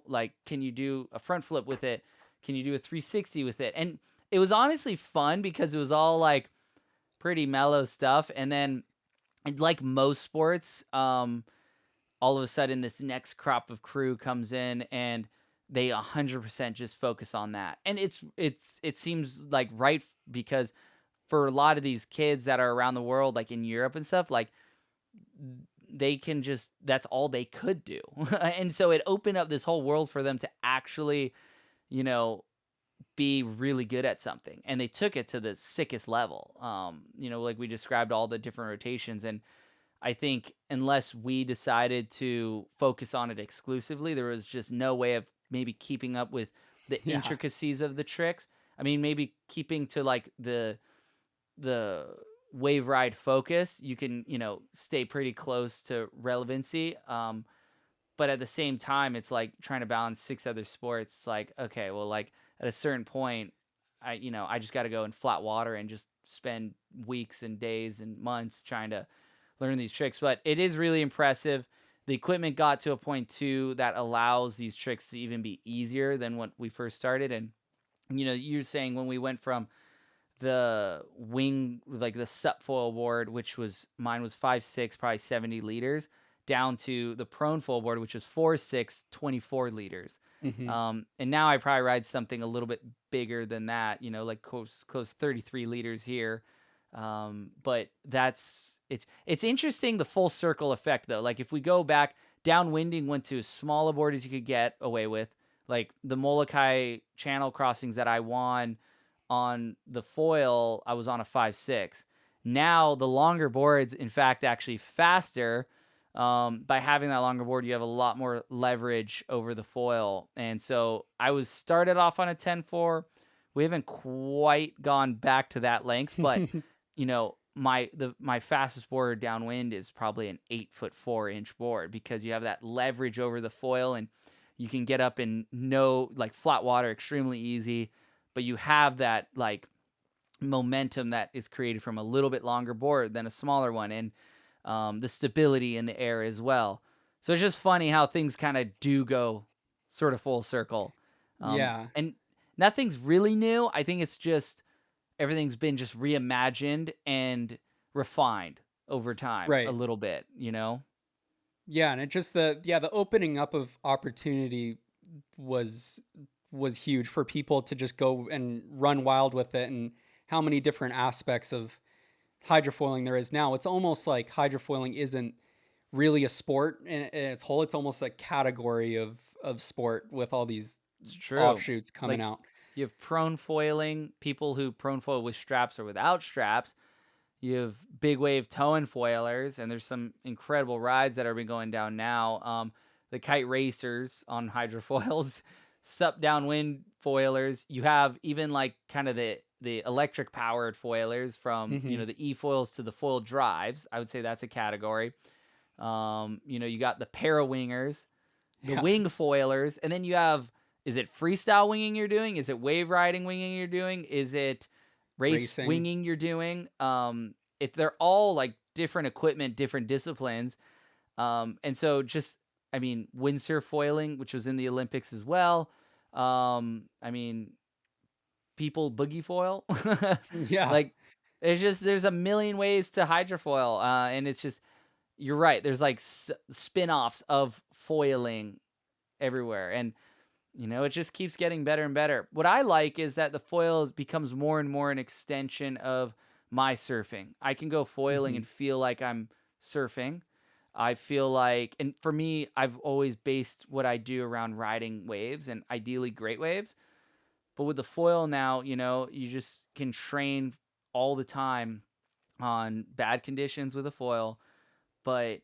like, can you do a front flip with it? Can you do a 360 with it? And it was honestly fun because it was all like pretty mellow stuff. And then, and like most sports, all of a sudden this next crop of crew comes in and they 100% just focus on that. And it seems like right because for a lot of these kids that are around the world, like in Europe and stuff, like they can just that's all they could do. And so it opened up this whole world for them to actually, you know, be really good at something. And they took it to the sickest level. Like we described all the different rotations. And I think unless we decided to focus on it exclusively, there was just no way of maybe keeping up with the Yeah. intricacies of the tricks. I mean, maybe keeping to like the wave ride focus, you can, stay pretty close to relevancy. But at the same time, it's like trying to balance six other sports. It's like, okay, well, like at a certain point, I just got to go in flat water and just spend weeks and days and months trying to learn these tricks. But it is really impressive. The equipment got to a point too that allows these tricks to even be easier than when we first started. And you're saying when we went from the wing, like the sup foil board, which was mine was 5'6", probably 70 liters, down to the prone foil board, which was 4'6", 24 liters. Mhm. And now I probably ride something a little bit bigger than that, like close 33 liters here. But that's it. It's interesting the full circle effect though. Like if we go back, downwinding went to as small a board as you could get away with. Like the Molokai channel crossings that I won on the foil, I was on a 5'6". Now the longer boards, in fact, actually faster. By having that longer board, you have a lot more leverage over the foil. And so I was started off on a 10-4. We haven't quite gone back to that length, but my fastest board downwind is probably an 8'4" board because you have that leverage over the foil and you can get up in no like flat water extremely easy, but you have that like momentum that is created from a little bit longer board than a smaller one, and the stability in the air as well. So it's just funny how things kind of do go sort of full circle. Yeah. And nothing's really new. I think it's just everything's been just reimagined and refined over time a Right. little bit. Yeah, and it just the opening up of opportunity was was huge for people to just go and run wild with it, and how many different aspects of hydrofoiling there is now. It's almost like hydrofoiling isn't really a sport in its whole. It's almost a category of sport with all these It's true. offshoots coming Like out. you have prone foiling, people who prone foil with straps or without straps. You have big wave towing foilers, and there's some incredible rides that are been going down now. The kite racers on hydrofoils, sup downwind foilers. You have even like kind of the electric powered foilers from Mhm. the e foils to the foil drives. I would say that's a category. You got the para wingers, the Yeah. wing foilers, and then you have, is it freestyle winging you're doing? Is it wave riding winging you're doing? Is it race Racing. winging you're doing? If they're all like different equipment, different disciplines. And so just, I mean, windsurf foiling, which was in the Olympics as well. I mean, people boogie foil. Yeah. Like, there's a million ways to hydrofoil, and it's just, you're right. There's like spin-offs of foiling everywhere, and it just keeps getting better and better. What I like is that the foil becomes more and more an extension of my surfing. I can go foiling Mhm. and feel like I'm surfing. I feel like, and for me, I've always based what I do around riding waves and ideally great waves. But with the foil now, you just can train all the time on bad conditions with a foil, but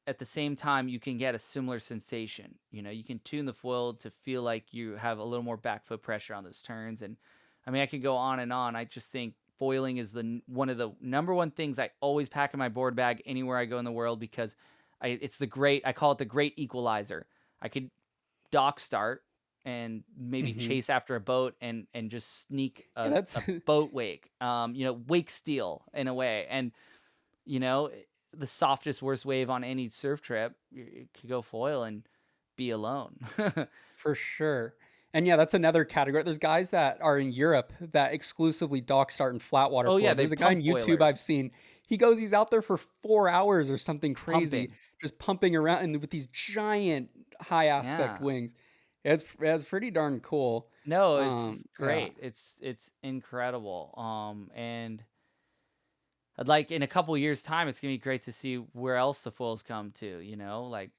at the same time, you can get a similar sensation. You can tune the foil to feel like you have a little more back foot pressure on those turns. And I mean, I could go on and on. I just think foiling is one of the number one things I always pack in my board bag anywhere I go in the world because I call it the great equalizer. I could dock start and maybe Mhm. chase after a boat and just sneak Yeah, a, that's a boat wake, wake steal in a way. And you know the softest, worst wave on any surf trip, you could go foil and be alone. For sure. And yeah, that's another category. There's guys that are in Europe that exclusively dock start and flat water Oh, yeah, foil. they There's a guy pump on YouTube I've foilers, seen. He's out there for 4 hours or something crazy, pumping. just pumping around and with these giant high aspect Yeah. wings. It's pretty darn cool. No, it's Yeah. great. It's incredible. And like in a couple years' time, it's gonna be great to see where else the foils come to. Like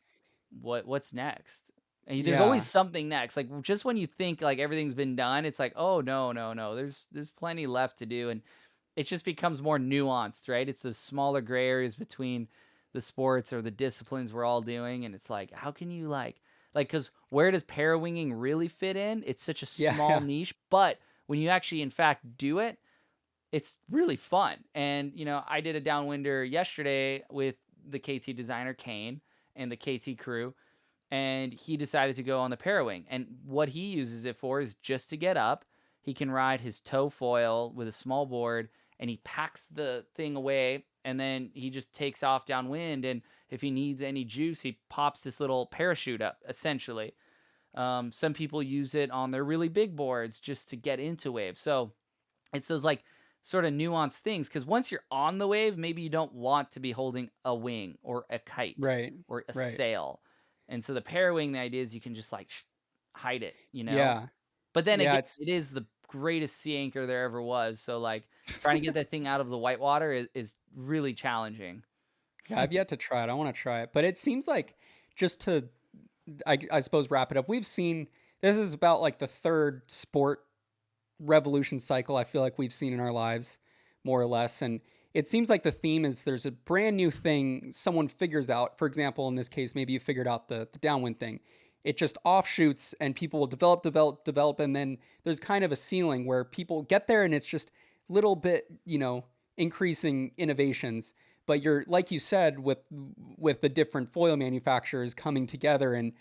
what's next. And there's always Yeah. something next. Like just when you think like everything's been done, it's like, oh no, no, no. There's plenty left to do, and it just becomes more nuanced, right? It's those smaller gray areas between the sports or the disciplines we're all doing, and it's like, how can you because where does parawinging really fit in? It's such a Yeah, small yeah. niche, but when you actually in fact do it, it's really fun. And I did a downwinder yesterday with the KT designer Kane and the KT crew, and he decided to go on the parawing. And what he uses it for is just to get up. He can ride his tow foil with a small board, and he packs the thing away, and then he just takes off downwind. And if he needs any juice, he pops this little parachute up, essentially. Some people use it on their really big boards just to get into waves. So it's those like sort of nuanced things, because once you're on the wave, maybe you don't want to be holding a wing or a kite Right. or a Right. sail. And so the parawing, the idea is you can just like hide it. Yeah. But then Yeah, again, it's it is the greatest sea anchor there ever was. So like trying to get that thing out of the white water is really challenging. yeah, I've yet to try it. I want to try it. But it seems like just to I suppose wrap it up. We've seen this is about like the third sport revolution cycle I feel like we've seen in our lives, more or less. And it seems like the theme is there's a brand new thing someone figures out. For example, in this case, maybe you figured out the downwind thing. It just offshoots and people will develop, develop, develop. And then there's kind of a ceiling where people get there and it's just little bit, increasing innovations. But you're, like you said, with the different foil manufacturers coming together and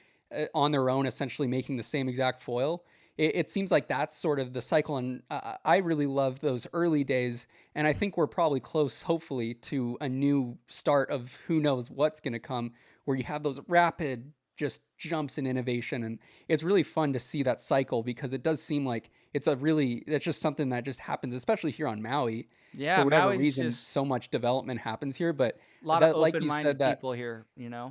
on their own, essentially making the same exact foil, it seems like that's sort of the cycle. And I really love those early days. And I think we're probably close, hopefully, to a new start of who knows what's going to come, where you have those rapid just jumps in innovation. And it's really fun to see that cycle because it does seem like it's just something that just happens, especially here on Maui. For Yeah, whatever Maui's reason, just so much development happens here. But a lot of that, like you said, open-minded that people here.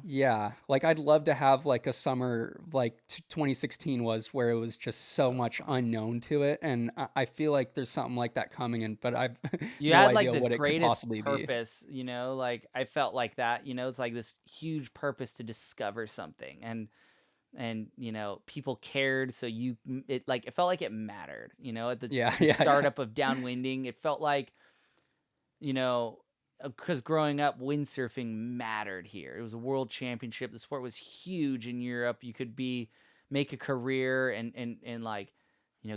yeah, like I'd love to have like a summer like 2016 was where it was just so So much fun. unknown to it, and I feel like there's something like that coming in, but I've You no had like idea the what it could greatest possibly be. purpose. Like I felt like that, it's like this huge purpose to discover something. And people cared, so it felt like it mattered. At the Yeah, the yeah, yeah, startup of downwinding, it felt like, you know because growing up, windsurfing mattered here. It was a world championship. The sport was huge in Europe. You could make a career and like,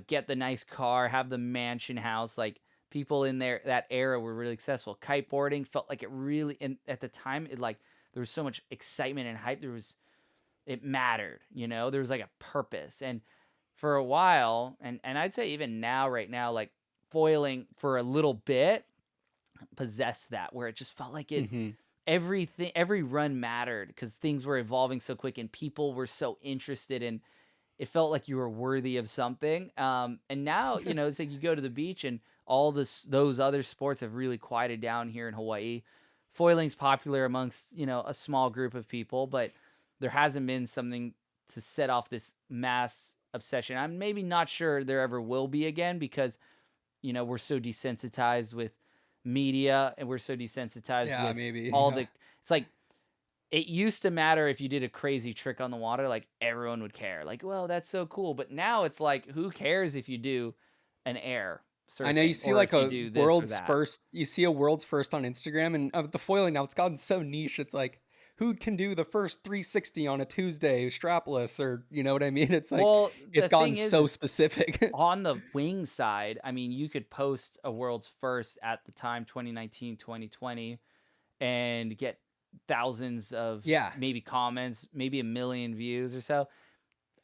get the nice car, have the mansion house. Like people in that era were really successful. Kiteboarding felt like it really, and at the time, there was so much excitement and hype. It mattered. There was like a purpose. And for a while, and I'd say even now, right now, like foiling for a little bit possessed that, where it just felt like hmm every run mattered because things were evolving so quick and people were so interested in it. Felt like you were worthy of something. And now, it's like you go to the beach and those other sports have really quieted down here in Hawaii. Foiling's popular amongst, a small group of people, but there hasn't been something to set off this mass obsession. I'm maybe not sure there ever will be again because, we're so desensitized with media, and we're so desensitized yeah, with maybe, all yeah, it's like it used to matter if you did a crazy trick on the water, like everyone would care. Like, well, that's so cool. But now it's like, who cares if you do an air I know you surfing see or like if you a do this or world's that? first, you see a world's first on Instagram, and the foiling now it's gotten so niche. It's like who can do the first 360 on a Tuesday strapless, or you know what I mean? It's like Well, it's the gotten thing is, so is specific. on the wing side, I mean, you could post a world's first at the time, 2019, 2020, and get thousands of Yeah, maybe comments, maybe a million views or so.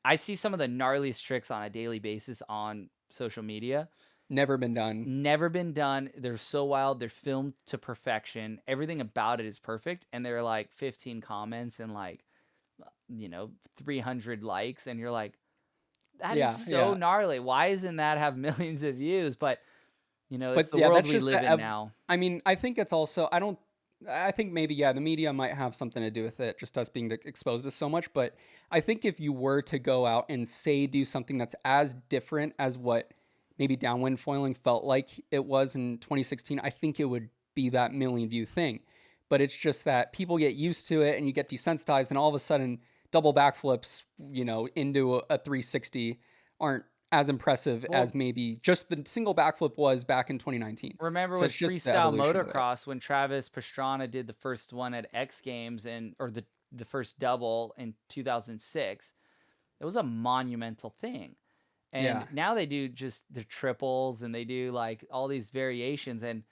I see some of the gnarliest tricks on a daily basis on social media, Never been done. Never been done. They're so wild. They're filmed to perfection. Everything about it is perfect. And there are like 15 comments and like, 300 likes. And you're like, that is Yeah, so yeah. gnarly. Why doesn't that have millions of views? But, it's But the yeah, world that's we just live in now. I mean, I think it's also, I think maybe, yeah, the media might have something to do with it, just us being exposed to so much. But I think if you were to go out and say do something that's as different as what maybe downwind foiling felt like it was in 2016, I think it would be that million view thing. But it's just that people get used to it and you get desensitized, and all of a sudden, double backflips, into a 360 aren't as impressive Well, as maybe just the single backflip was back in 2019. remember So with it's just the freestyle evolution of it. motocross when Travis Pastrana did the first one at X Games or the first double in 2006, it was a monumental thing. And Yeah. now they do just the triples and they do like all these variations. And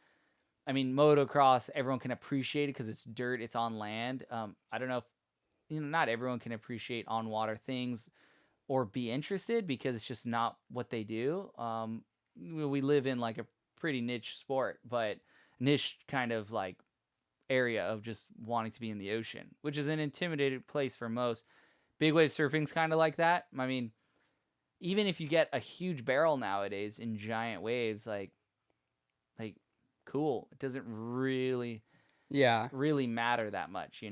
I mean, motocross, everyone can appreciate it because it's dirt, it's on land. I don't know if, not everyone can appreciate on water things or be interested because it's just not what they do. We live in like a pretty niche sport, but niche kind of like area of just wanting to be in the ocean, which is an intimidated place for most. Big wave surfing's kind of like that. I mean, even if you get a huge barrel nowadays in giant waves, like cool. It doesn't really Yeah. really matter that much.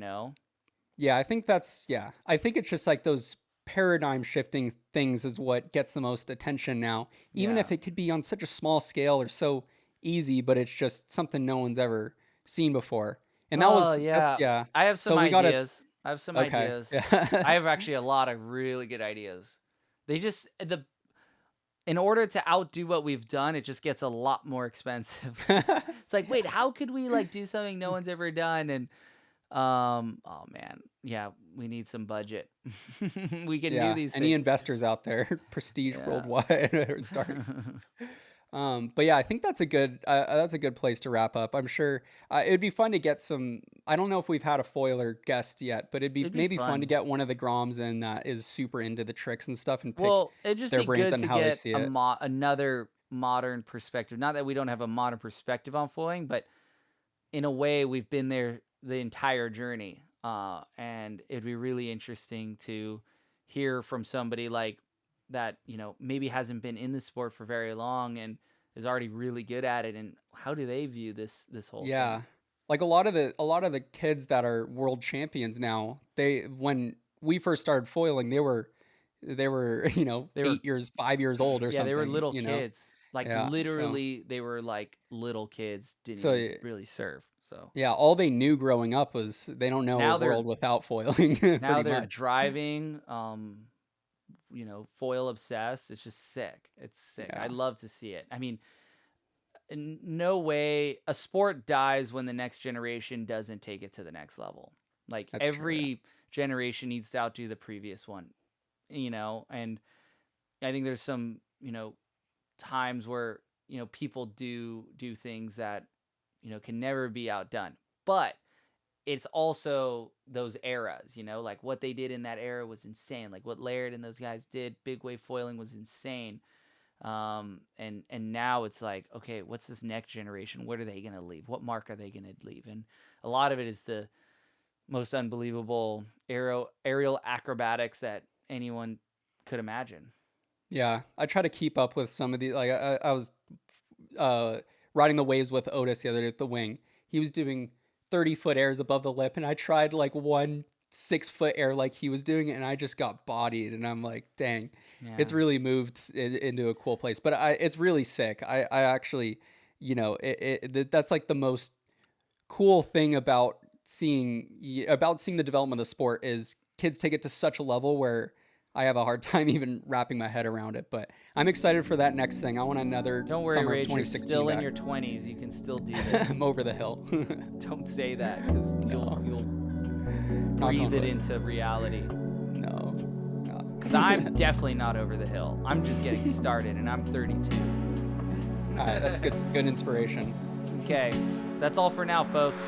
Yeah, I think I think it's just like those paradigm shifting things is what gets the most attention now, even Yeah. if it could be on such a small scale or so easy, but it's just something no one's ever seen before. And Oh, that's, yeah. yeah. I have some So we got to, ideas. I have some okay. ideas. I Yeah. have actually a lot of really good ideas. They just the In order to outdo what we've done, it just gets a lot more expensive. It's like, wait, how could we like do something no one's ever done? And oh man, yeah, we need some budget. We can do Yeah. these Any things. investors out there, Prestige Yeah. Worldwide, are starting. But yeah, I think that's a good place to wrap up. I'm sure it'd be fun to get some. I don't know if we've had a foiler guest yet, but it'd be It'd be maybe fun to fun. get one of the Groms in that is super into the tricks and stuff and pick Well, it'd just their be brains good on to how they get see it. another modern perspective. Not that we don't have a modern perspective on foiling, but in a way, we've been there the entire journey. And it'd be really interesting to hear from somebody like that, maybe hasn't been in the sport for very long and is already really good at it. And how do they view this whole Yeah, thing? like a lot of the kids that are world champions now, they when we first started foiling, they were 8 years, 5 years old or Yeah, they were something. little kids. Like Yeah, literally, they were like little kids, didn't so even really serve. So yeah, all they knew growing up was they don't know a now they're world without foiling, now pretty they're much. driving, foil obsessed. It's just sick. It's sick. I Yeah, love to see it. I mean, no way a sport dies when the next generation doesn't take it to the next level. Like that's true. Yeah. every generation needs to outdo the previous one. And I think there's some, times where, people do things that, can never be outdone. But it's also those eras, like what they did in that era was insane. Like what Laird and those guys did, big wave foiling was insane. And now it's like, okay, what's this next generation? What are they gonna leave? What mark are they gonna leave? And a lot of it is the most unbelievable aerial acrobatics that anyone could imagine. Yeah, I try to keep up with some of the like I was uh riding the waves with Otis the other day at the wing. He was doing 30-foot airs above the lip, and I tried like 1 6-foot air like he was doing it, and I just got bodied. And I'm like, dang, Yeah. it's really moved into a cool place. But it's really sick. I actually, that's like the most cool thing about seeing the development of the sport is kids take it to such a level where I have a hard time even wrapping my head around it. But I'm excited for that next thing. I want another Don't worry, summer of Rage. You're 2016 still in back. your 20s. You can still do this. I'm over the hill. Don't say that because No, you'll knock on breathe it wood. into reality. No, no. Because I'm definitely not over the hill. I'm just getting started, and I'm 32. All right, that's good. Good inspiration. Okay, that's all for now, folks.